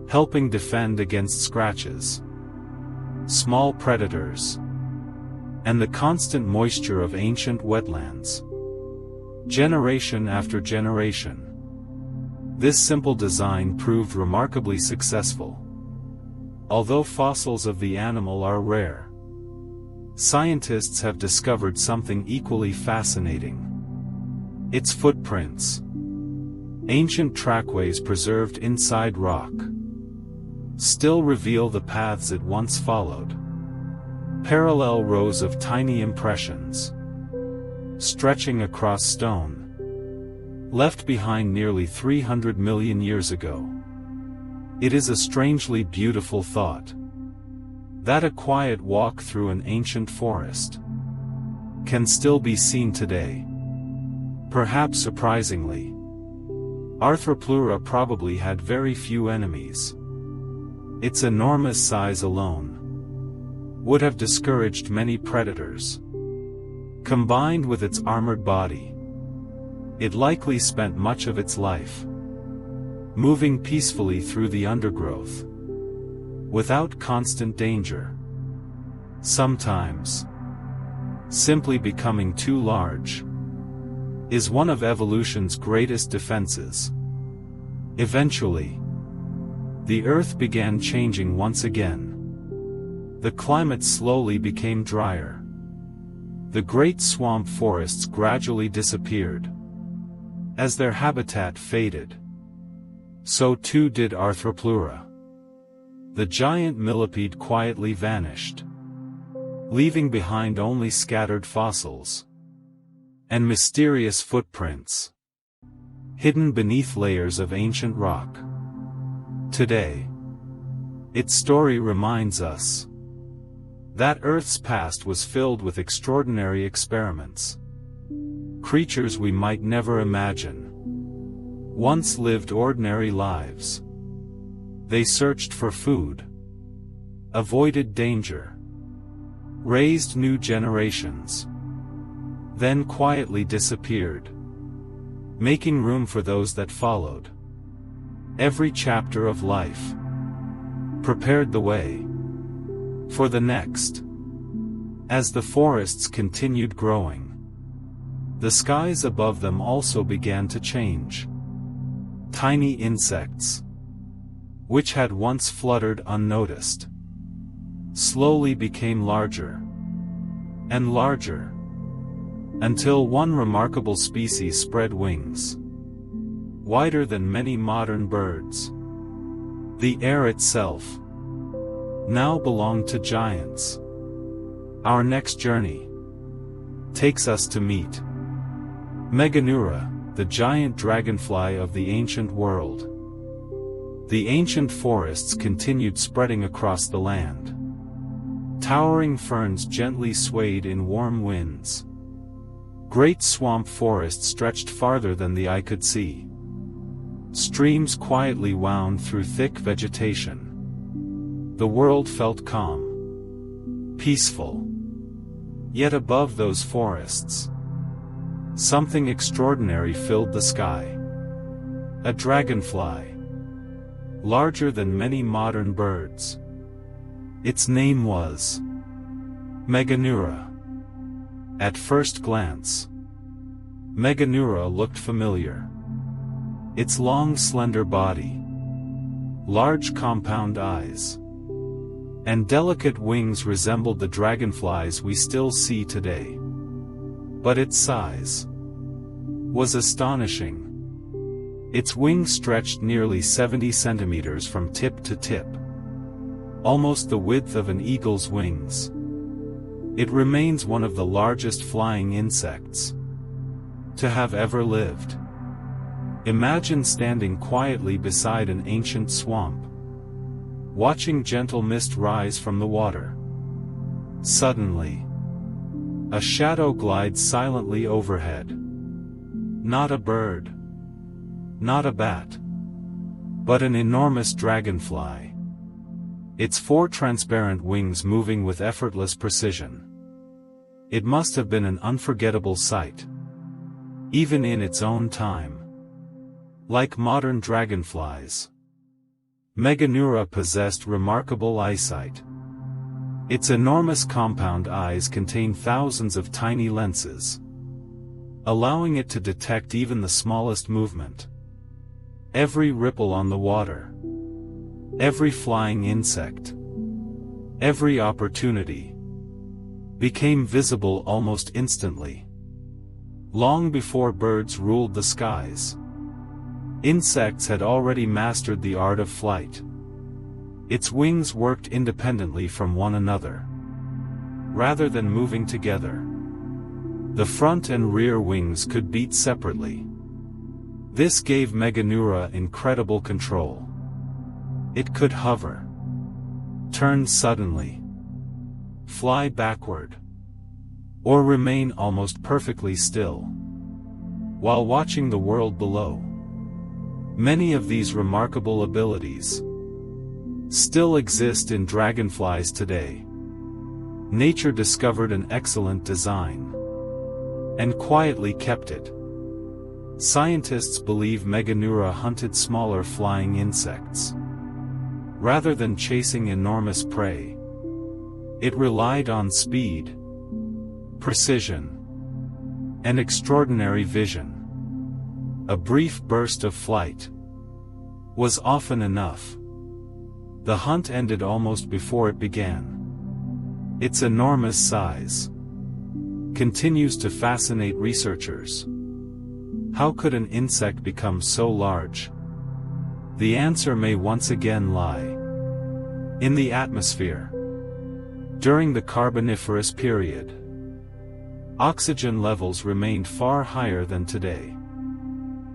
helping defend against scratches, small predators, and the constant moisture of ancient wetlands. Generation after generation, this simple design proved remarkably successful. Although fossils of the animal are rare, scientists have discovered something equally fascinating: its footprints. Ancient trackways preserved inside rock still reveal the paths it once followed. Parallel rows of tiny impressions, stretching across stone, left behind nearly 300 million years ago. It is a strangely beautiful thought that a quiet walk through an ancient forest can still be seen today. Perhaps surprisingly, Arthropleura probably had very few enemies. Its enormous size alone would have discouraged many predators. Combined with its armored body, it likely spent much of its life moving peacefully through the undergrowth, without constant danger. Sometimes, simply becoming too large is one of evolution's greatest defenses. Eventually, the Earth began changing once again. The climate slowly became drier. The great swamp forests gradually disappeared. As their habitat faded, so too did Arthropleura. The giant millipede quietly vanished, leaving behind only scattered fossils and mysterious footprints hidden beneath layers of ancient rock. Today, its story reminds us that Earth's past was filled with extraordinary experiments. Creatures we might never imagine once lived ordinary lives. They searched for food, avoided danger, raised new generations, then quietly disappeared, making room for those that followed. Every chapter of life prepared the way for the next. As the forests continued growing, the skies above them also began to change. Tiny insects, which had once fluttered unnoticed, slowly became larger and larger, until one remarkable species spread wings wider than many modern birds. The air itself now belonged to giants. Our next journey takes us to meet Meganeura, the giant dragonfly of the ancient world. The ancient forests continued spreading across the land. Towering ferns gently swayed in warm winds. Great swamp forests stretched farther than the eye could see. Streams quietly wound through thick vegetation. The world felt calm, peaceful. Yet above those forests, something extraordinary filled the sky. A dragonfly, larger than many modern birds. Its name was Meganeura. At first glance, Meganeura looked familiar. Its long slender body, large compound eyes, and delicate wings resembled the dragonflies we still see today. But its size was astonishing. Its wings stretched nearly 70 centimeters from tip to tip, almost the width of an eagle's wings. It remains one of the largest flying insects to have ever lived. Imagine standing quietly beside an ancient swamp, watching gentle mist rise from the water. Suddenly, a shadow glides silently overhead. Not a bird, not a bat, but an enormous dragonfly. Its 4 transparent wings moving with effortless precision. It must have been an unforgettable sight, even in its own time. Like modern dragonflies, Meganeura possessed remarkable eyesight. Its enormous compound eyes contain thousands of tiny lenses, allowing it to detect even the smallest movement. Every ripple on the water, every flying insect, every opportunity, became visible almost instantly. Long before birds ruled the skies, insects had already mastered the art of flight. Its wings worked independently from one another, rather than moving together. The front and rear wings could beat separately. This gave Meganeura incredible control. It could hover, turn suddenly, fly backward, or remain almost perfectly still, while watching the world below. Many of these remarkable abilities still exist in dragonflies today. Nature discovered an excellent design and quietly kept it. Scientists believe Meganeura hunted smaller flying insects rather than chasing enormous prey. It relied on speed, precision, and extraordinary vision. A brief burst of flight was often enough. The hunt ended almost before it began. Its enormous size continues to fascinate researchers. How could an insect become so large? The answer may once again lie in the atmosphere. During the Carboniferous period, oxygen levels remained far higher than today.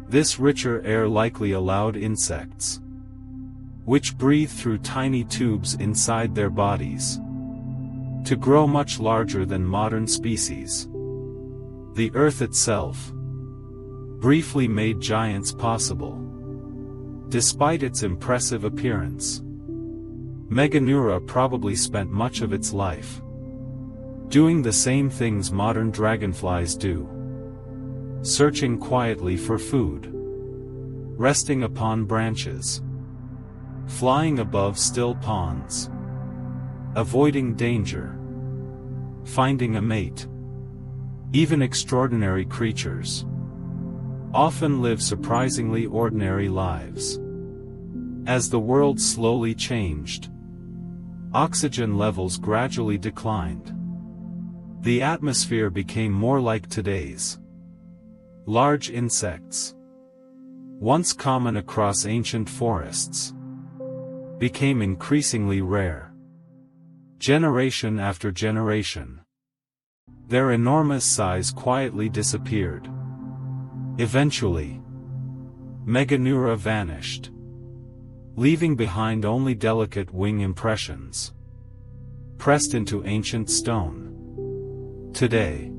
This richer air likely allowed insects, which breathe through tiny tubes inside their bodies, to grow much larger than modern species. The Earth itself briefly made giants possible. Despite its impressive appearance, Meganeura probably spent much of its life doing the same things modern dragonflies do. Searching quietly for food, resting upon branches, flying above still ponds, avoiding danger, finding a mate. Even extraordinary creatures often live surprisingly ordinary lives. As the world slowly changed, oxygen levels gradually declined. The atmosphere became more like today's. Large insects, once common across ancient forests, became increasingly rare. Generation after generation, their enormous size quietly disappeared. Eventually, Meganeura vanished, leaving behind only delicate wing impressions, pressed into ancient stone. Today,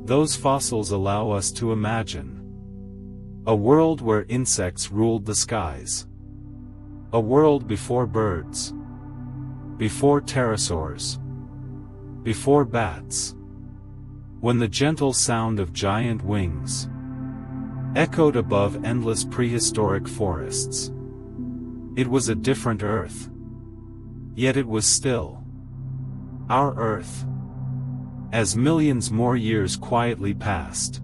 those fossils allow us to imagine a world where insects ruled the skies. A world before birds, before pterosaurs, before bats, when the gentle sound of giant wings echoed above endless prehistoric forests. It was a different Earth. Yet it was still our Earth. As millions more years quietly passed,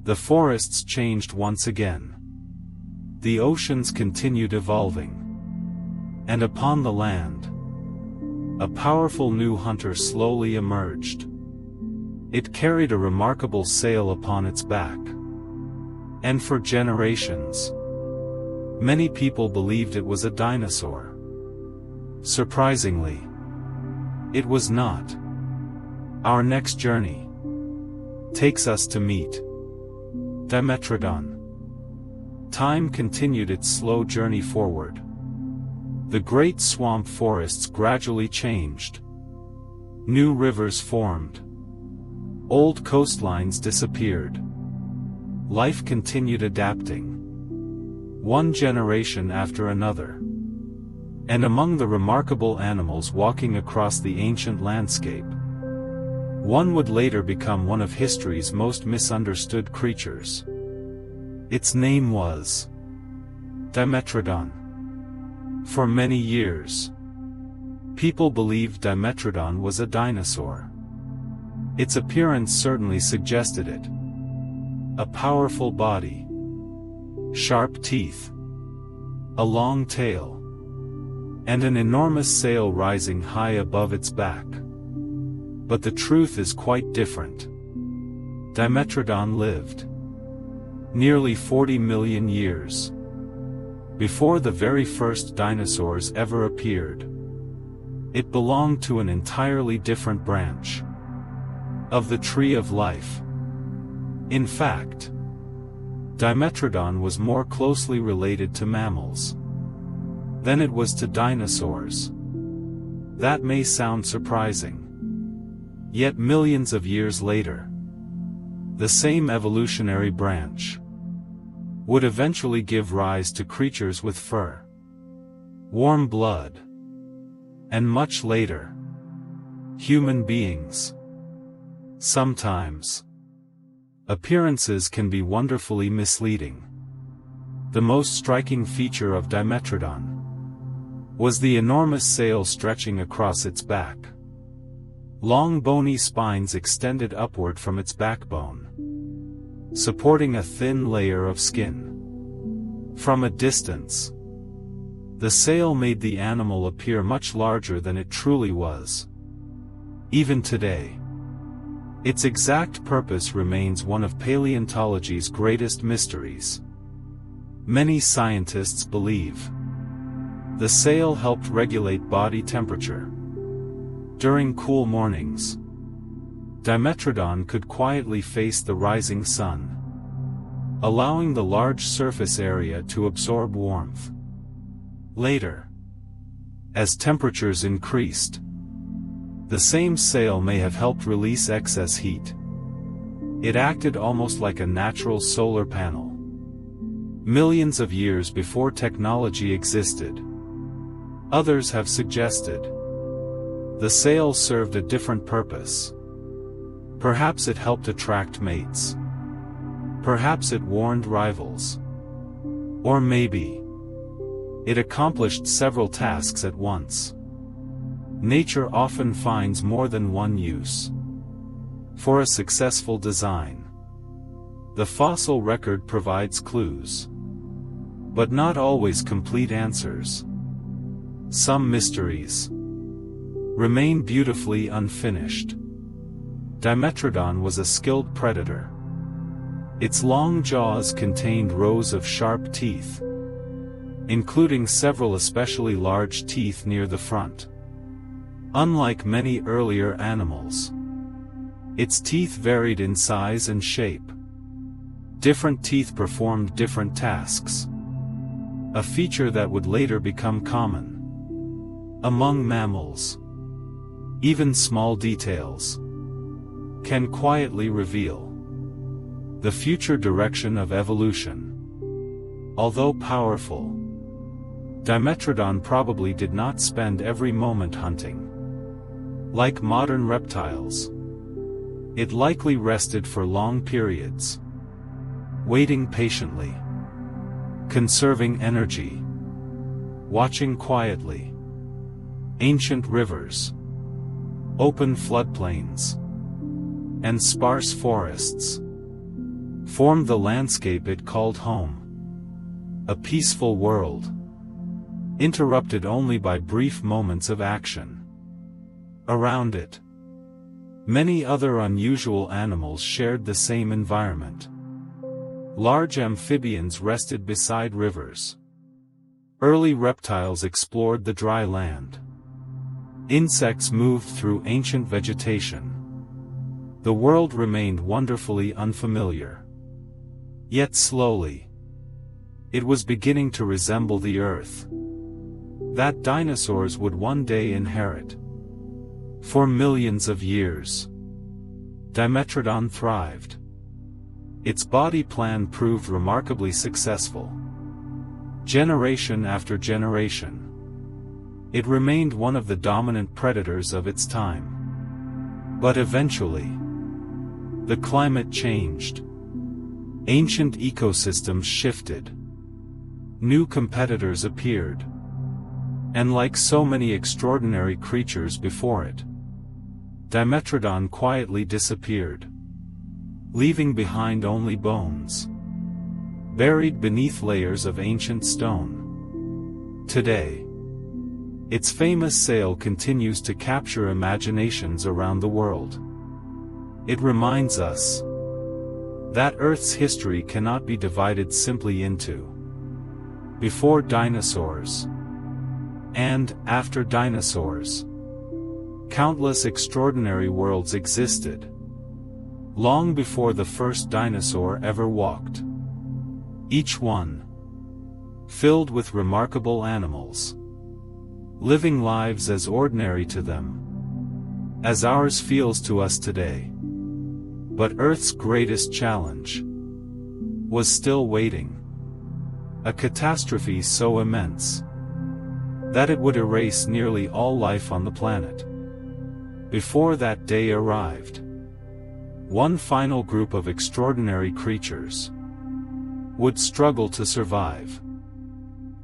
the forests changed once again. The oceans continued evolving. And upon the land, a powerful new hunter slowly emerged. It carried a remarkable sail upon its back. And for generations, many people believed it was a dinosaur. Surprisingly, it was not. Our next journey takes us to meet Dimetrodon. Time continued its slow journey forward. The great swamp forests gradually changed. New rivers formed. Old coastlines disappeared. Life continued adapting, one generation after another. And among the remarkable animals walking across the ancient landscape, one would later become one of history's most misunderstood creatures. Its name was Dimetrodon. For many years, people believed Dimetrodon was a dinosaur. Its appearance certainly suggested it. A powerful body, sharp teeth, a long tail, and an enormous sail rising high above its back. But the truth is quite different. Dimetrodon lived nearly 40 million years before the very first dinosaurs ever appeared. It belonged to an entirely different branch of the tree of life. In fact, Dimetrodon was more closely related to mammals than it was to dinosaurs. That may sound surprising. Yet millions of years later, the same evolutionary branch would eventually give rise to creatures with fur, warm blood, and much later, human beings. Sometimes, appearances can be wonderfully misleading. The most striking feature of Dimetrodon was the enormous sail stretching across its back. Long bony spines extended upward from its backbone, supporting a thin layer of skin. From a distance, the sail made the animal appear much larger than it truly was. Even today, its exact purpose remains one of paleontology's greatest mysteries. Many scientists believe the sail helped regulate body temperature. During cool mornings, Dimetrodon could quietly face the rising sun, allowing the large surface area to absorb warmth. Later, as temperatures increased, the same sail may have helped release excess heat. It acted almost like a natural solar panel. Millions of years before technology existed, others have suggested the sail served a different purpose. Perhaps it helped attract mates. Perhaps it warned rivals. Or maybe it accomplished several tasks at once. Nature often finds more than one use for a successful design. The fossil record provides clues, but not always complete answers. Some mysteries remain beautifully unfinished. Dimetrodon was a skilled predator. Its long jaws contained rows of sharp teeth, including several especially large teeth near the front. Unlike many earlier animals, its teeth varied in size and shape. Different teeth performed different tasks, a feature that would later become common among mammals. Even small details can quietly reveal the future direction of evolution. Although powerful, Dimetrodon probably did not spend every moment hunting. Like modern reptiles, it likely rested for long periods, waiting patiently, conserving energy. watching quietly. Ancient rivers, open floodplains, and sparse forests formed the landscape it called home. A peaceful world, interrupted only by brief moments of action. Around it, many other unusual animals shared the same environment. Large amphibians rested beside rivers. Early reptiles explored the dry land. Insects moved through ancient vegetation. The world remained wonderfully unfamiliar. Yet slowly, it was beginning to resemble the Earth that dinosaurs would one day inherit. For millions of years, Dimetrodon thrived. Its body plan proved remarkably successful. Generation after generation, it remained one of the dominant predators of its time. But eventually, the climate changed. Ancient ecosystems shifted. New competitors appeared. And like so many extraordinary creatures before it, Dimetrodon quietly disappeared, leaving behind only bones, buried beneath layers of ancient stone. Today, its famous sail continues to capture imaginations around the world. It reminds us that Earth's history cannot be divided simply into before dinosaurs and after dinosaurs. Countless extraordinary worlds existed, long before the first dinosaur ever walked. Each one filled with remarkable animals, living lives as ordinary to them as ours feels to us today. But Earth's greatest challenge was still waiting. A catastrophe so immense that it would erase nearly all life on the planet. Before that day arrived, one final group of extraordinary creatures would struggle to survive.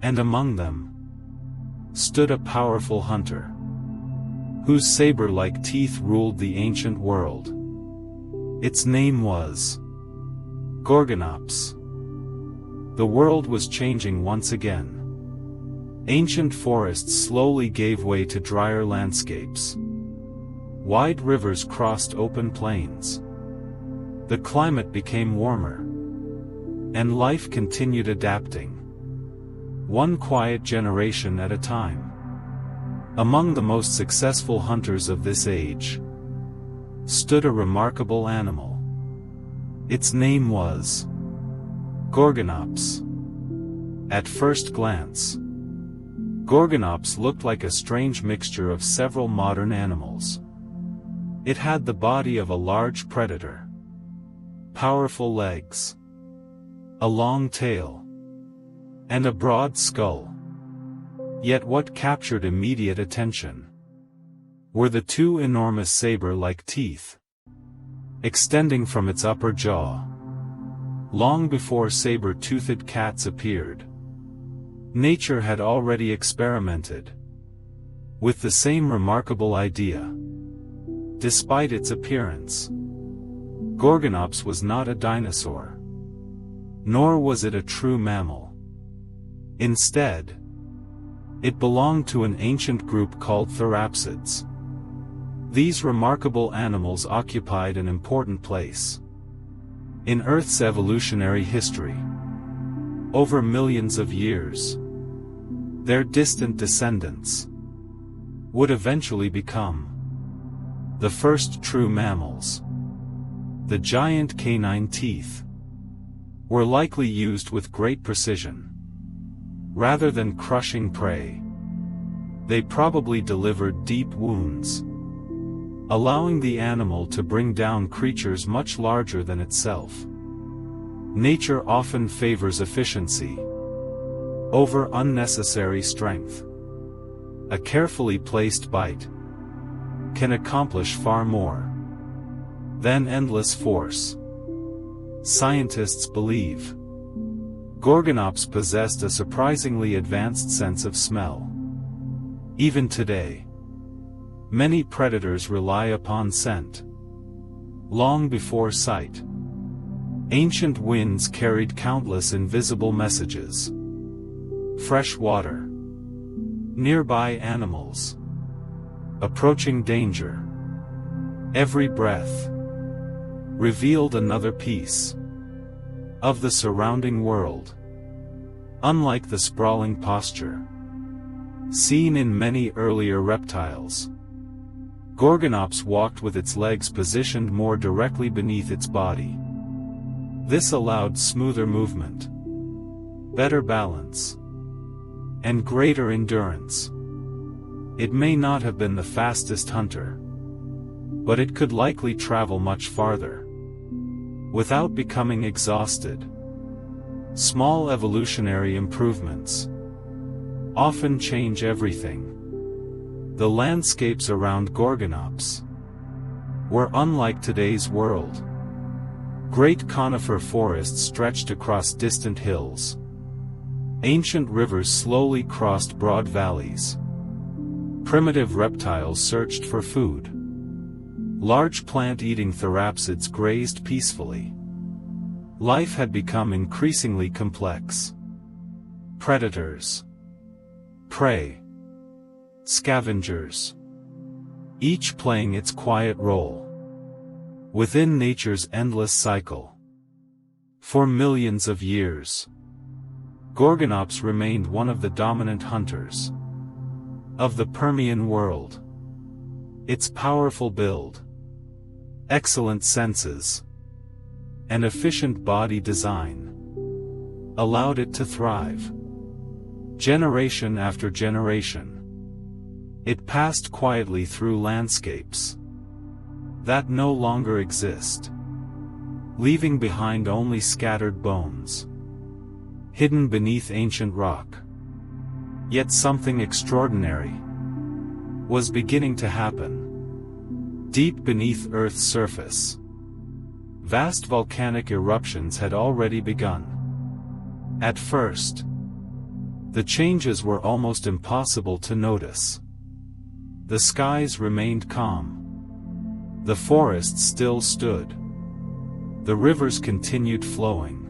And among them stood a powerful hunter, whose saber-like teeth ruled the ancient world. Its name was Gorgonops. The world was changing once again. Ancient forests slowly gave way to drier landscapes. Wide rivers crossed open plains. The climate became warmer, and life continued adapting, one quiet generation at a time. Among the most successful hunters of this age stood a remarkable animal. Its name was Gorgonops. At first glance, Gorgonops looked like a strange mixture of several modern animals. It had the body of a large predator, powerful legs, a long tail, and a broad skull. Yet what captured immediate attention were the two enormous saber-like teeth extending from its upper jaw. Long before saber-toothed cats appeared, nature had already experimented with the same remarkable idea. Despite its appearance, Gorgonops was not a dinosaur, nor was it a true mammal. Instead, it belonged to an ancient group called therapsids. These remarkable animals occupied an important place in Earth's evolutionary history. Over millions of years, their distant descendants would eventually become the first true mammals. The giant canine teeth were likely used with great precision. Rather than crushing prey, they probably delivered deep wounds, allowing the animal to bring down creatures much larger than itself. Nature often favors efficiency over unnecessary strength. A carefully placed bite can accomplish far more than endless force. Scientists believe Gorgonops possessed a surprisingly advanced sense of smell. Even today, many predators rely upon scent. Long before sight, ancient winds carried countless invisible messages. Fresh water, nearby animals, approaching danger. Every breath revealed another piece of the surrounding world. Unlike the sprawling posture seen in many earlier reptiles, Gorgonops walked with its legs positioned more directly beneath its body. This allowed smoother movement, better balance, and greater endurance. It may not have been the fastest hunter, but it could likely travel much farther without becoming exhausted. Small evolutionary improvements often change everything. The landscapes around Gorgonops were unlike today's world. Great conifer forests stretched across distant hills. Ancient rivers slowly crossed broad valleys. Primitive reptiles searched for food. Large plant-eating therapsids grazed peacefully. Life had become increasingly complex. Predators, prey, scavengers, each playing its quiet role within nature's endless cycle. For millions of years, Gorgonops remained one of the dominant hunters of the Permian world. Its powerful build, excellent senses, and efficient body design allowed it to thrive. Generation after generation, it passed quietly through landscapes that no longer exist, leaving behind only scattered bones, hidden beneath ancient rock. Yet something extraordinary was beginning to happen. Deep beneath Earth's surface, vast volcanic eruptions had already begun. At first, the changes were almost impossible to notice. The skies remained calm. The forests still stood. The rivers continued flowing.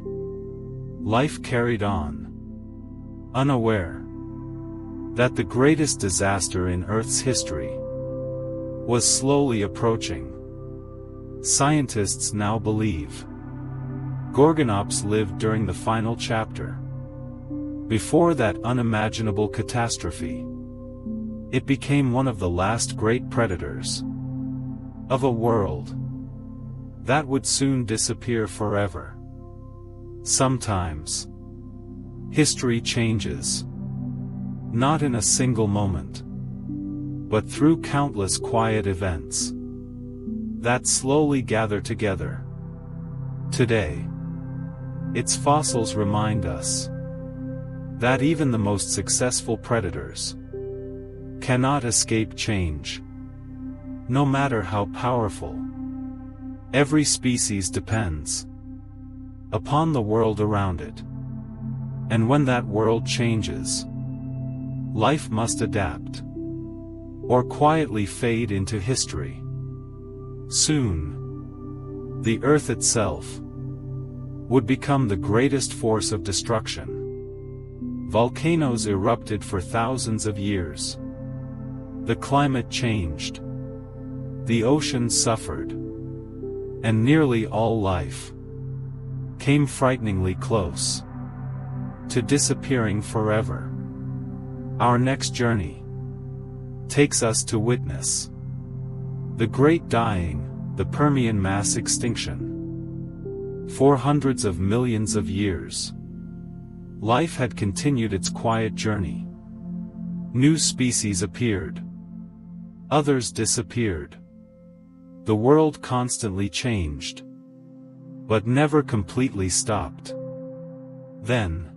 Life carried on, unaware that the greatest disaster in Earth's history was slowly approaching. Scientists now believe Gorgonops lived during the final chapter. Before that unimaginable catastrophe, it became one of the last great predators of a world that would soon disappear forever. Sometimes, history changes, not in a single moment, but through countless quiet events that slowly gather together. Today, its fossils remind us that even the most successful predators cannot escape change. No matter how powerful, every species depends upon the world around it. And when that world changes, life must adapt, or quietly fade into history. Soon, the Earth itself would become the greatest force of destruction. Volcanoes erupted for thousands of years. The climate changed. The oceans suffered. And nearly all life came frighteningly close to disappearing forever. Our next journey takes us to witness the Great Dying, the Permian mass extinction. For hundreds of millions of years, life had continued its quiet journey. New species appeared. Others disappeared. The world constantly changed, but never completely stopped. Then,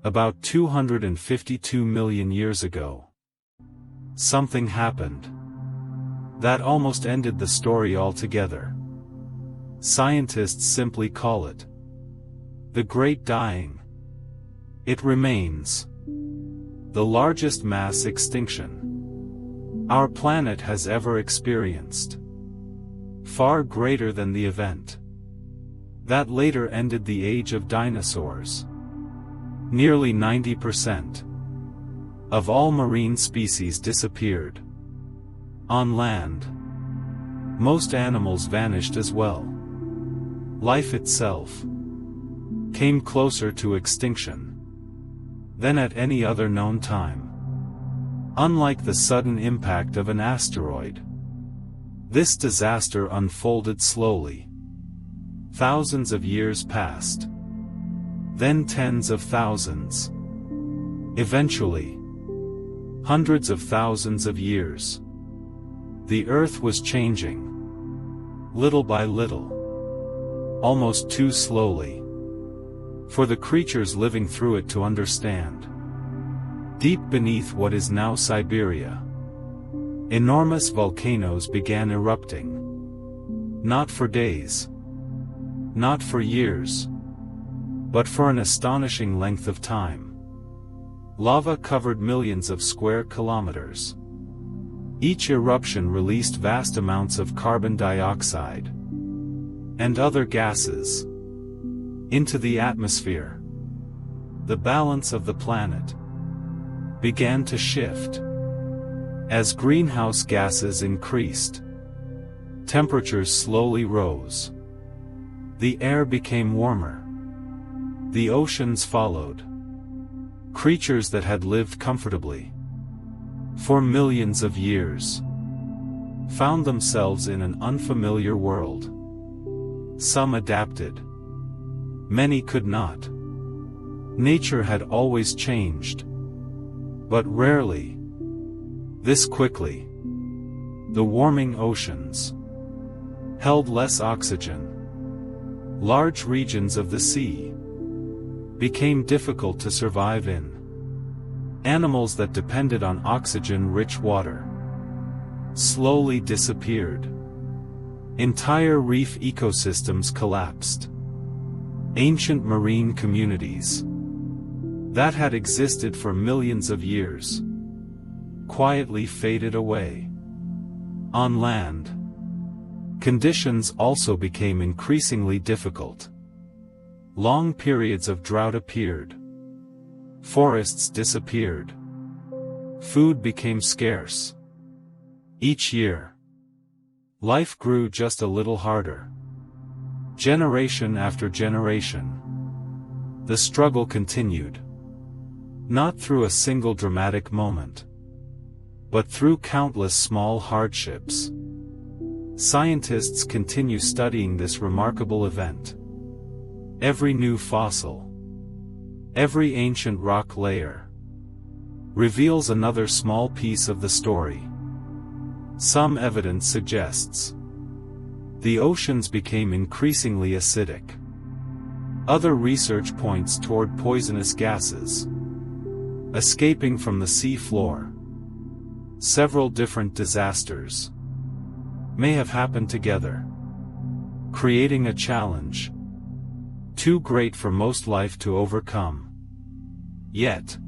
about 252 million years ago, something happened that almost ended the story altogether. Scientists simply call it the Great Dying. It remains the largest mass extinction our planet has ever experienced, far greater than the event that later ended the age of dinosaurs. Nearly 90% of all marine species disappeared. On land, most animals vanished as well. Life itself came closer to extinction than at any other known time. Unlike the sudden impact of an asteroid, this disaster unfolded slowly. Thousands of years passed, then tens of thousands, eventually hundreds of thousands of years. The Earth was changing, little by little, almost too slowly for the creatures living through it to understand. Deep beneath what is now Siberia, enormous volcanoes began erupting. Not for days, not for years, but for an astonishing length of time. Lava covered millions of square kilometers. Each eruption released vast amounts of carbon dioxide and other gases into the atmosphere. The balance of the planet began to shift. As greenhouse gases increased, temperatures slowly rose. The air became warmer. The oceans followed. Creatures that had lived comfortably for millions of years found themselves in an unfamiliar world. Some adapted. Many could not. Nature had always changed, but rarely this quickly. The warming oceans held less oxygen. Large regions of the sea became difficult to survive in. Animals that depended on oxygen-rich water slowly disappeared. Entire reef ecosystems collapsed. Ancient marine communities that had existed for millions of years quietly faded away. On land, conditions also became increasingly difficult. Long periods of drought appeared. Forests disappeared. Food became scarce. Each year, life grew just a little harder. Generation after generation, the struggle continued. Not through a single dramatic moment, but through countless small hardships. Scientists continue studying this remarkable event. Every new fossil, every ancient rock layer, reveals another small piece of the story. Some evidence suggests the oceans became increasingly acidic. Other research points toward poisonous gases escaping from the sea floor. Several different disasters may have happened together, creating a challenge too great for most life to overcome. Yet,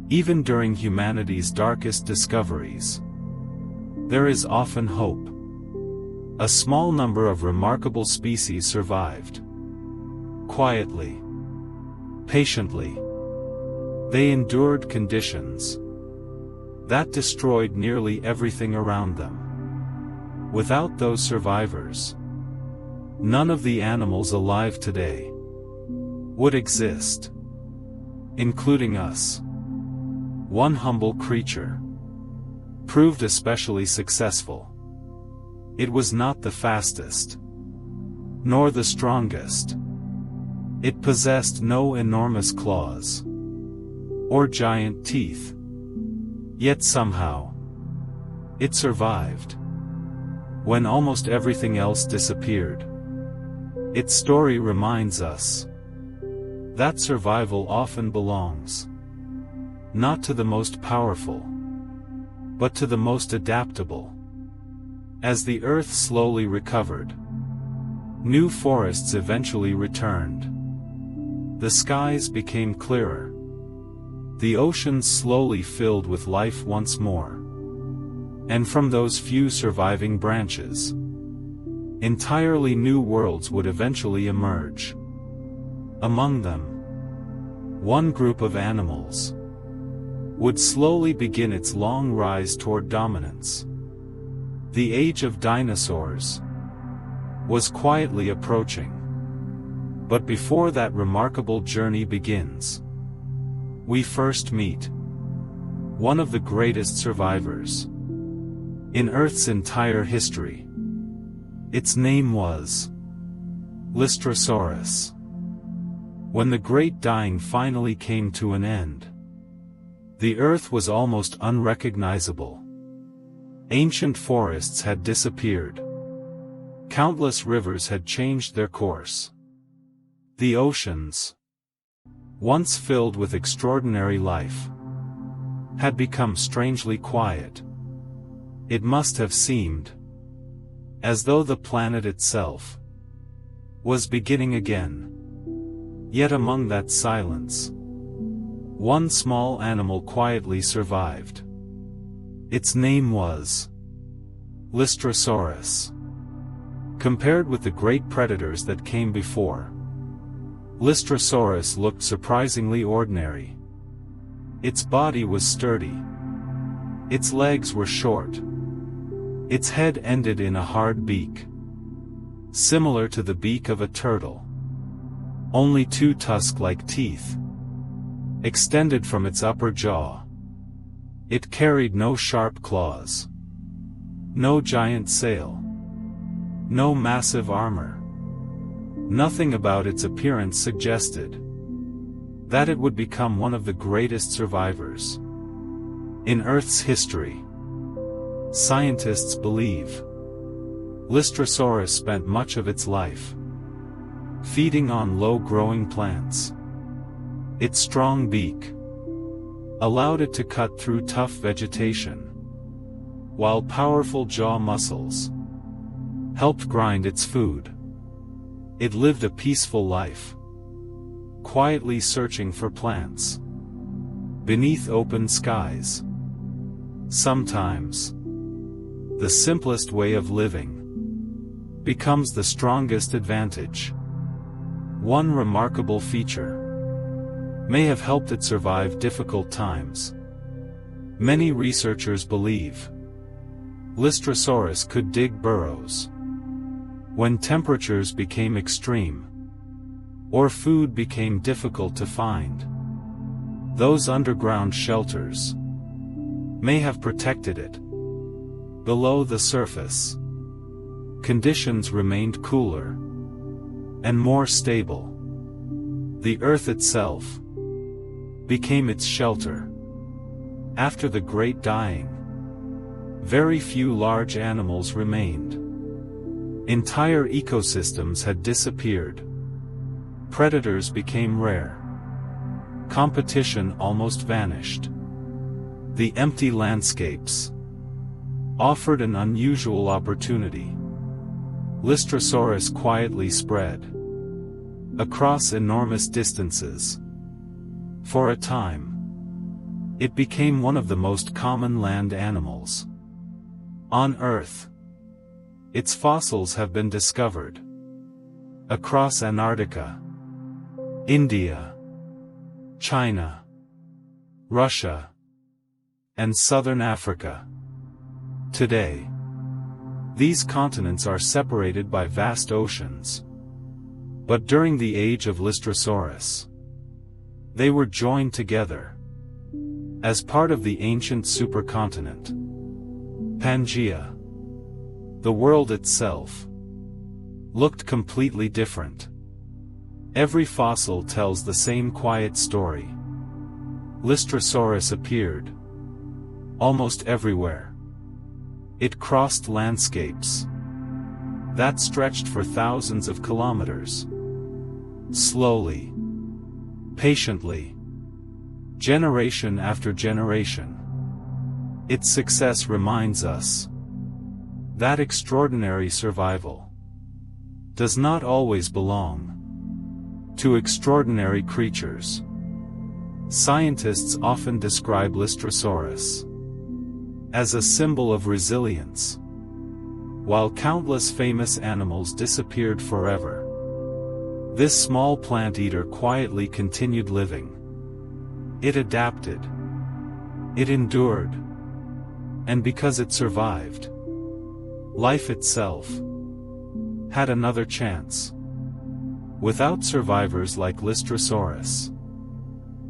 even during humanity's darkest discoveries, there is often hope. A small number of remarkable species survived. Quietly, patiently, they endured conditions that destroyed nearly everything around them. Without those survivors, none of the animals alive today would exist, including us. One humble creature proved especially successful. It was not the fastest, nor the strongest. It possessed no enormous claws or giant teeth. Yet somehow, it survived. When almost everything else disappeared, its story reminds us that survival often belongs not to the most powerful, but to the most adaptable. As the Earth slowly recovered, new forests eventually returned. The skies became clearer. The oceans slowly filled with life once more. And from those few surviving branches, entirely new worlds would eventually emerge. Among them, one group of animals would slowly begin its long rise toward dominance. The age of dinosaurs was quietly approaching. But before that remarkable journey begins, we first meet one of the greatest survivors in Earth's entire history. Its name was Lystrosaurus. When the Great Dying finally came to an end, the Earth was almost unrecognizable. Ancient forests had disappeared. Countless rivers had changed their course. The oceans, once filled with extraordinary life, had become strangely quiet. It must have seemed as though the planet itself was beginning again. Yet among that silence, one small animal quietly survived. Its name was Lystrosaurus. Compared with the great predators that came before, Lystrosaurus looked surprisingly ordinary. Its body was sturdy. Its legs were short. Its head ended in a hard beak, similar to the beak of a turtle. Only two tusk-like teeth extended from its upper jaw. It carried no sharp claws, no giant sail, no massive armor. Nothing about its appearance suggested that it would become one of the greatest survivors in Earth's history. Scientists believe Lystrosaurus spent much of its life feeding on low-growing plants. Its strong beak allowed it to cut through tough vegetation, while powerful jaw muscles helped grind its food. It lived a peaceful life, quietly searching for plants beneath open skies. Sometimes, the simplest way of living becomes the strongest advantage. One remarkable feature may have helped it survive difficult times. Many researchers believe Lystrosaurus could dig burrows when temperatures became extreme, or food became difficult to find. Those underground shelters may have protected it. Below the surface, conditions remained cooler and more stable. The Earth itself became its shelter. After the Great Dying, very few large animals remained. Entire ecosystems had disappeared. Predators became rare. Competition almost vanished. The empty landscapes offered an unusual opportunity. Lystrosaurus quietly spread across enormous distances. For a time, it became one of the most common land animals on Earth. Its fossils have been discovered across Antarctica, India, China, Russia, and southern Africa. Today, these continents are separated by vast oceans. But during the age of Lystrosaurus, they were joined together as part of the ancient supercontinent, Pangaea. The world itself looked completely different. Every fossil tells the same quiet story. Lystrosaurus appeared almost everywhere. It crossed landscapes that stretched for thousands of kilometers. Slowly, patiently, generation after generation. Its success reminds us that extraordinary survival does not always belong to extraordinary creatures. Scientists often describe Lystrosaurus as a symbol of resilience. While countless famous animals disappeared forever, this small plant eater quietly continued living. It adapted. It endured. And because it survived, life itself had another chance. Without survivors like Lystrosaurus,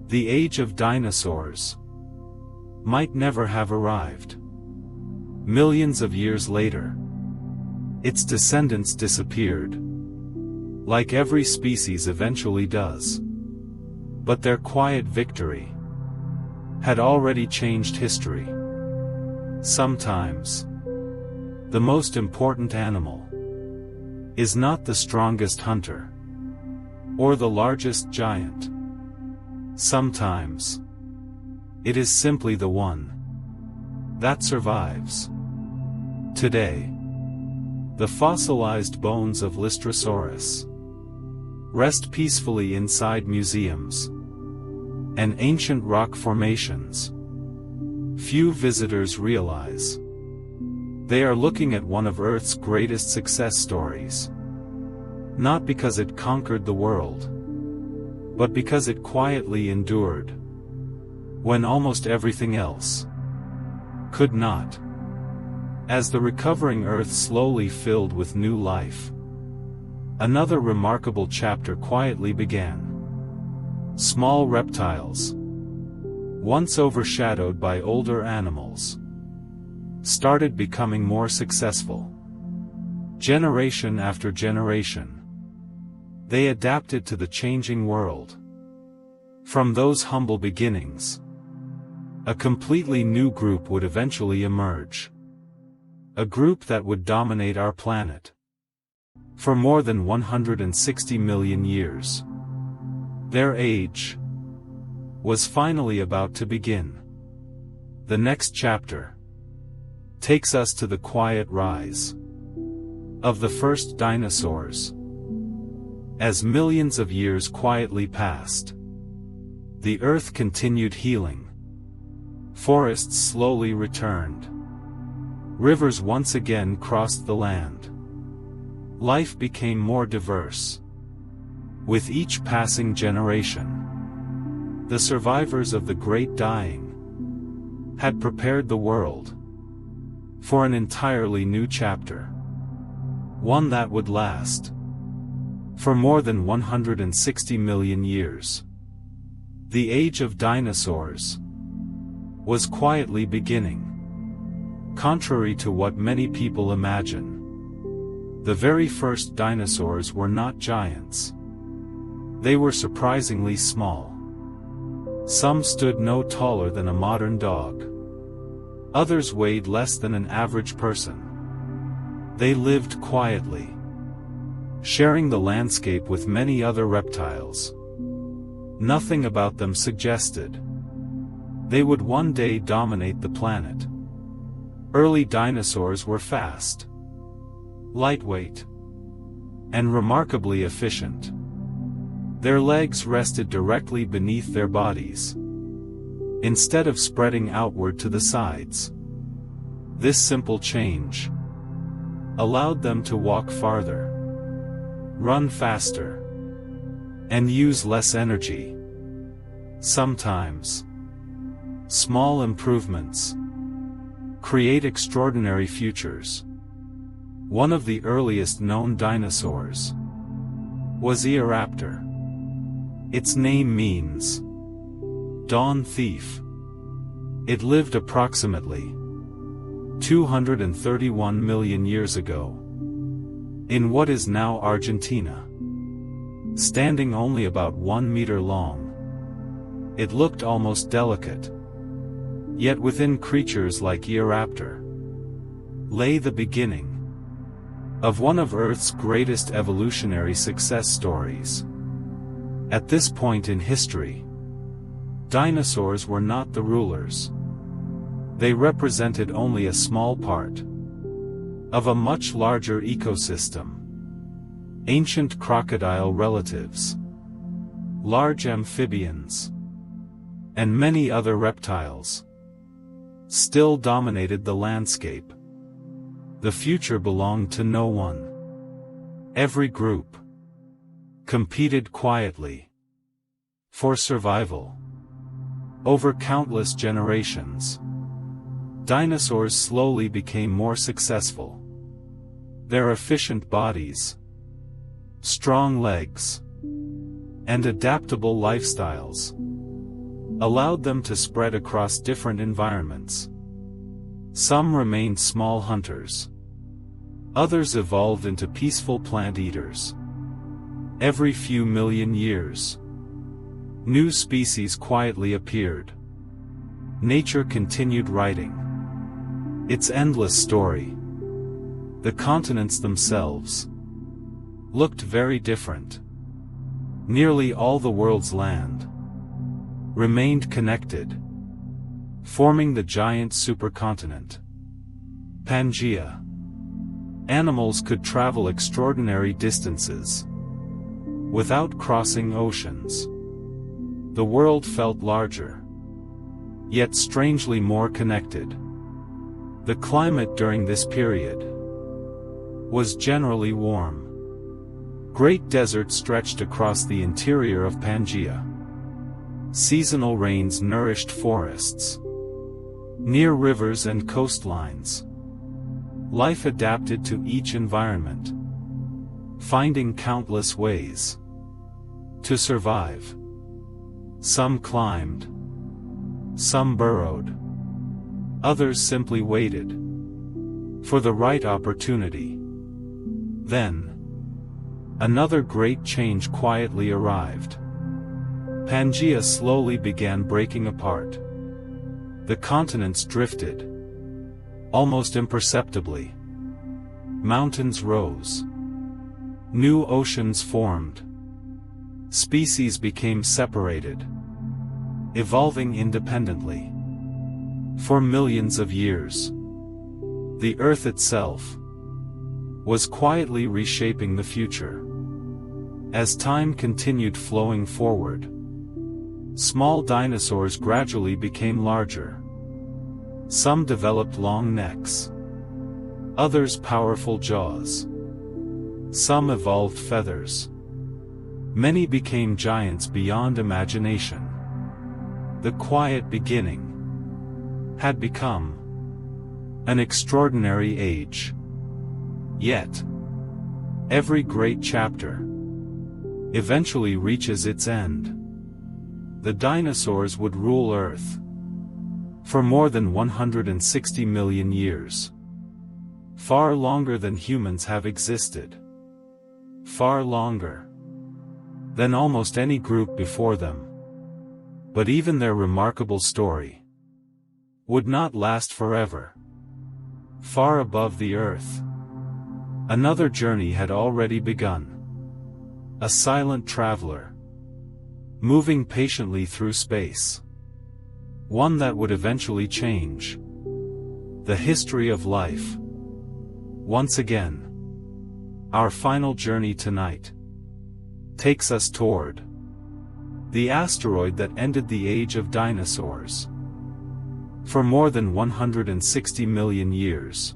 the age of dinosaurs might never have arrived. Millions of years later, its descendants disappeared, like every species eventually does. But their quiet victory had already changed history. Sometimes, the most important animal is not the strongest hunter or the largest giant. Sometimes, it is simply the one that survives. Today, the fossilized bones of Lystrosaurus rest peacefully inside museums and ancient rock formations. Few visitors realize they are looking at one of Earth's greatest success stories. Not because it conquered the world, but because it quietly endured when almost everything else could not. As the recovering Earth slowly filled with new life, another remarkable chapter quietly began. Small reptiles, once overshadowed by older animals, started becoming more successful. Generation after generation, they adapted to the changing world. From those humble beginnings, a completely new group would eventually emerge. A group that would dominate our planet for more than 160 million years. Their age was finally about to begin. The next chapter takes us to the quiet rise of the first dinosaurs. As millions of years quietly passed, the Earth continued healing. Forests slowly returned. Rivers once again crossed the land. Life became more diverse. With each passing generation, the survivors of the Great Dying had prepared the world for an entirely new chapter. One that would last for more than 160 million years. The age of dinosaurs was quietly beginning. Contrary to what many people imagine, the very first dinosaurs were not giants. They were surprisingly small. Some stood no taller than a modern dog. Others weighed less than an average person. They lived quietly, sharing the landscape with many other reptiles. Nothing about them suggested they would one day dominate the planet. Early dinosaurs were fast, lightweight, and remarkably efficient. Their legs rested directly beneath their bodies, instead of spreading outward to the sides. This simple change allowed them to walk farther, run faster, and use less energy. Sometimes, small improvements create extraordinary futures. One of the earliest known dinosaurs was Eoraptor. Its name means dawn thief. It lived approximately 231 million years ago in what is now Argentina. Standing only about 1 meter long, it looked almost delicate. Yet within creatures like Eoraptor lay the beginning of one of Earth's greatest evolutionary success stories. At this point in history, dinosaurs were not the rulers. They represented only a small part of a much larger ecosystem. Ancient crocodile relatives large amphibians, and many other reptiles still dominated the landscape. The future belonged to no one. Every group competed quietly for survival. Over countless generations, dinosaurs slowly became more successful. Their efficient bodies, strong legs, and adaptable lifestyles allowed them to spread across different environments. Some remained small hunters. Others evolved into peaceful plant eaters. Every few million years, new species quietly appeared. Nature continued writing its endless story. The continents themselves looked very different. Nearly all the world's land remained connected, forming the giant supercontinent, Pangaea. Animals could travel extraordinary distances without crossing oceans. The world felt larger, yet strangely more connected. The climate during this period was generally warm. Great deserts stretched across the interior of Pangaea. Seasonal rains nourished forests near rivers and coastlines. Life adapted to each environment, finding countless ways to survive. Some climbed, some burrowed, others simply waited for the right opportunity. Then, another great change quietly arrived. Pangaea slowly began breaking apart. The continents drifted, almost imperceptibly. Mountains rose. New oceans formed. Species became separated, evolving independently. For millions of years, the Earth itself was quietly reshaping the future. As time continued flowing forward, small dinosaurs gradually became larger. Some developed long necks, others powerful jaws. Some evolved feathers. Many became giants beyond imagination. The quiet beginning had become an extraordinary age. Yet, every great chapter eventually reaches its end. The dinosaurs would rule Earth for more than 160 million years. Far longer than humans have existed. Far longer than almost any group before them. But even their remarkable story would not last forever. Far above the Earth, another journey had already begun. A silent traveler, moving patiently through space. One that would eventually change the history of life. Once again, our final journey tonight takes us toward the asteroid that ended the age of dinosaurs. For more than 160 million years,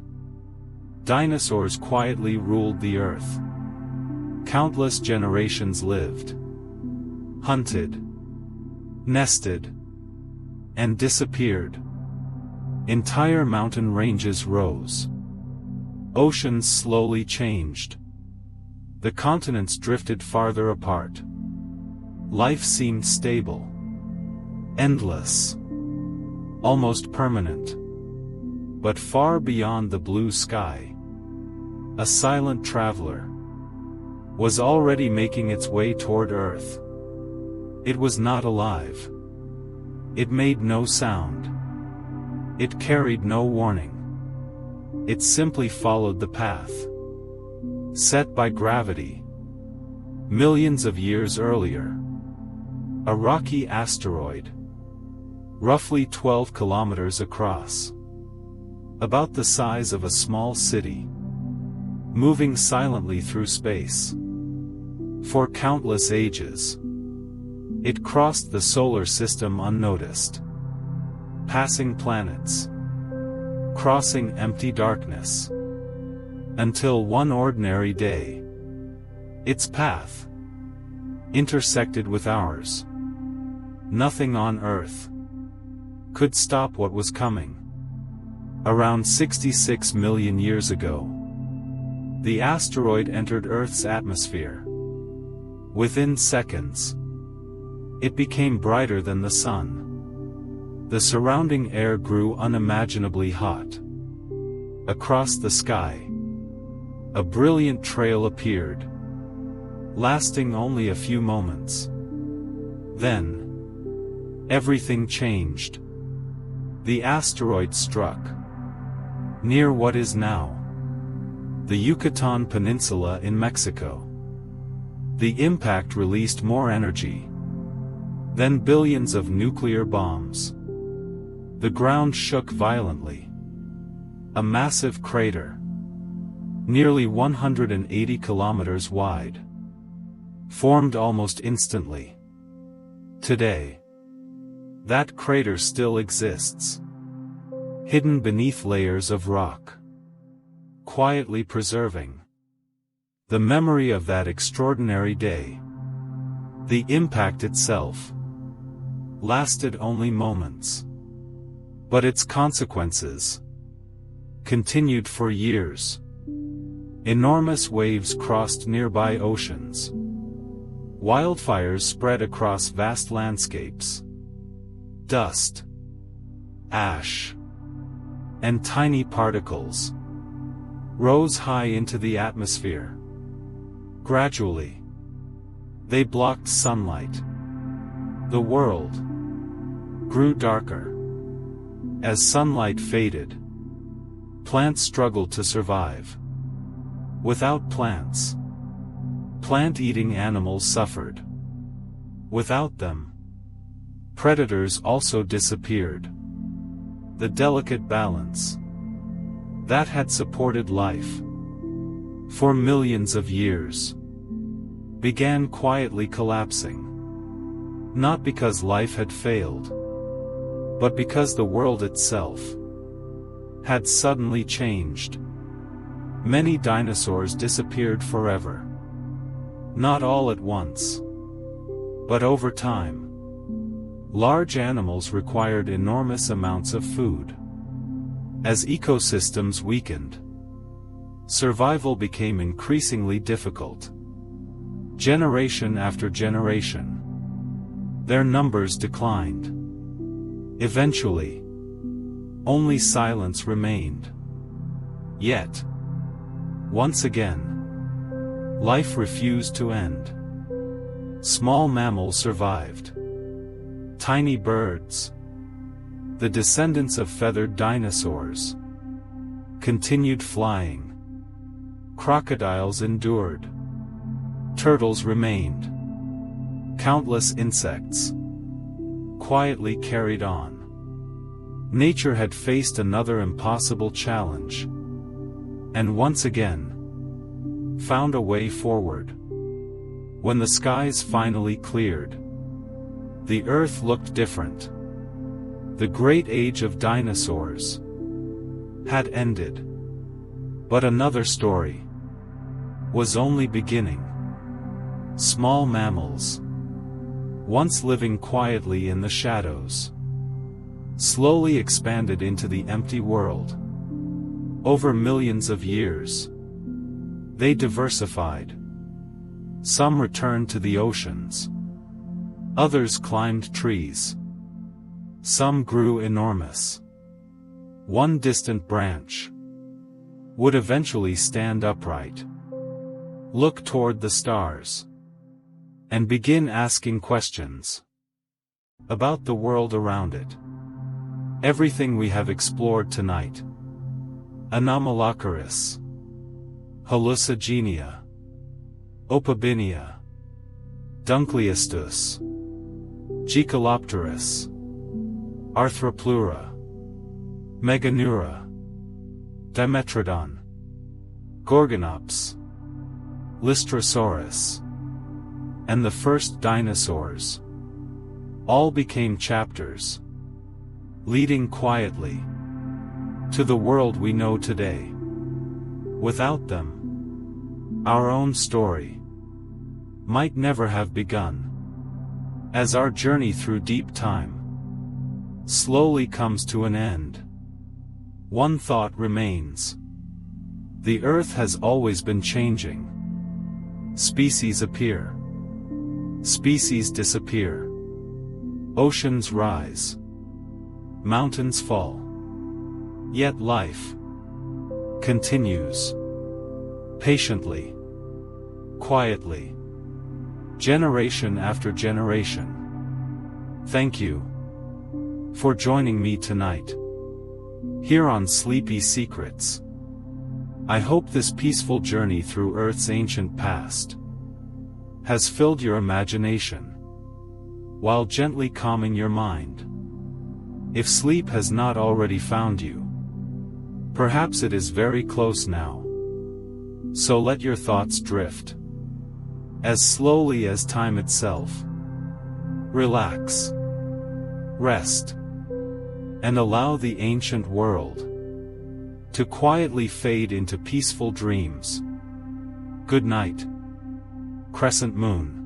dinosaurs quietly ruled the Earth. Countless generations lived, hunted, nested, and disappeared. Entire mountain ranges rose. Oceans slowly changed. The continents drifted farther apart. Life seemed stable, endless, almost permanent. But far beyond the blue sky, a silent traveler was already making its way toward Earth. It was not alive. It made no sound. It carried no warning. It simply followed the path set by gravity. Millions of years earlier, a rocky asteroid, roughly 12 kilometers across, about the size of a small city, moving silently through space. For countless ages, It crossed the solar system unnoticed, passing planets, crossing empty darkness, until one ordinary day, its path intersected with ours. Nothing on Earth could stop what was coming. Around 66 million years ago, the asteroid entered Earth's atmosphere. Within seconds, it became brighter than the sun. The surrounding air grew unimaginably hot. Across the sky, a brilliant trail appeared, lasting only a few moments. Then, everything changed. The asteroid struck near what is now the Yucatan Peninsula in Mexico. The impact released more energy than billions of nuclear bombs. The ground shook violently. A massive crater, nearly 180 kilometers wide, formed almost instantly. Today, that crater still exists, hidden beneath layers of rock, quietly preserving the memory of that extraordinary day. The impact itself lasted only moments, but its consequences continued for years. Enormous waves crossed nearby oceans. Wildfires spread across vast landscapes. Dust, ash, and tiny particles rose high into the atmosphere. Gradually, they blocked sunlight. The world grew darker. As sunlight faded, plants struggled to survive. Without plants, plant-eating animals suffered. Without them, predators also disappeared. The delicate balance that had supported life for millions of years began quietly collapsing. Not because life had failed, but because the world itself had suddenly changed. Many dinosaurs disappeared forever. Not all at once, but over time. Large animals required enormous amounts of food. As ecosystems weakened, survival became increasingly difficult. Generation after generation, their numbers declined. Eventually, only silence remained. Yet, once again, life refused to end. Small mammals survived. Tiny birds, the descendants of feathered dinosaurs, continued flying. Crocodiles endured. Turtles remained. Countless insects quietly carried on. Nature had faced another impossible challenge, and once again found a way forward. When the skies finally cleared, the Earth looked different. The great age of dinosaurs had ended. But another story was only beginning. Small mammals, once living quietly in the shadows, slowly expanded into the empty world. Over millions of years, they diversified. Some returned to the oceans. Others climbed trees. Some grew enormous. One distant branch would eventually stand upright, look toward the stars, and begin asking questions about the world around it. Everything we have explored tonight: Anomalocaris, Hallucigenia, Opabinia, Dunkleosteus, Gorgonops, Arthropleura, Meganeura, Dimetrodon, Gorgonops, Lystrosaurus, and the first dinosaurs, All became chapters, leading quietly to the world we know today. Without them, our own story might never have begun. As our journey through deep time slowly comes to an end, one thought remains. The Earth has always been changing. Species appear. Species disappear. Oceans rise. Mountains fall. Yet life continues. Patiently. Quietly. Generation after generation. Thank you for joining me tonight here on Sleepy Secrets. I hope this peaceful journey through Earth's ancient past has filled your imagination while gently calming your mind. If sleep has not already found you, perhaps it is very close now. So let your thoughts drift as slowly as time itself. Relax, rest, and allow the ancient world to quietly fade into peaceful dreams. Good night, Crescent Moon.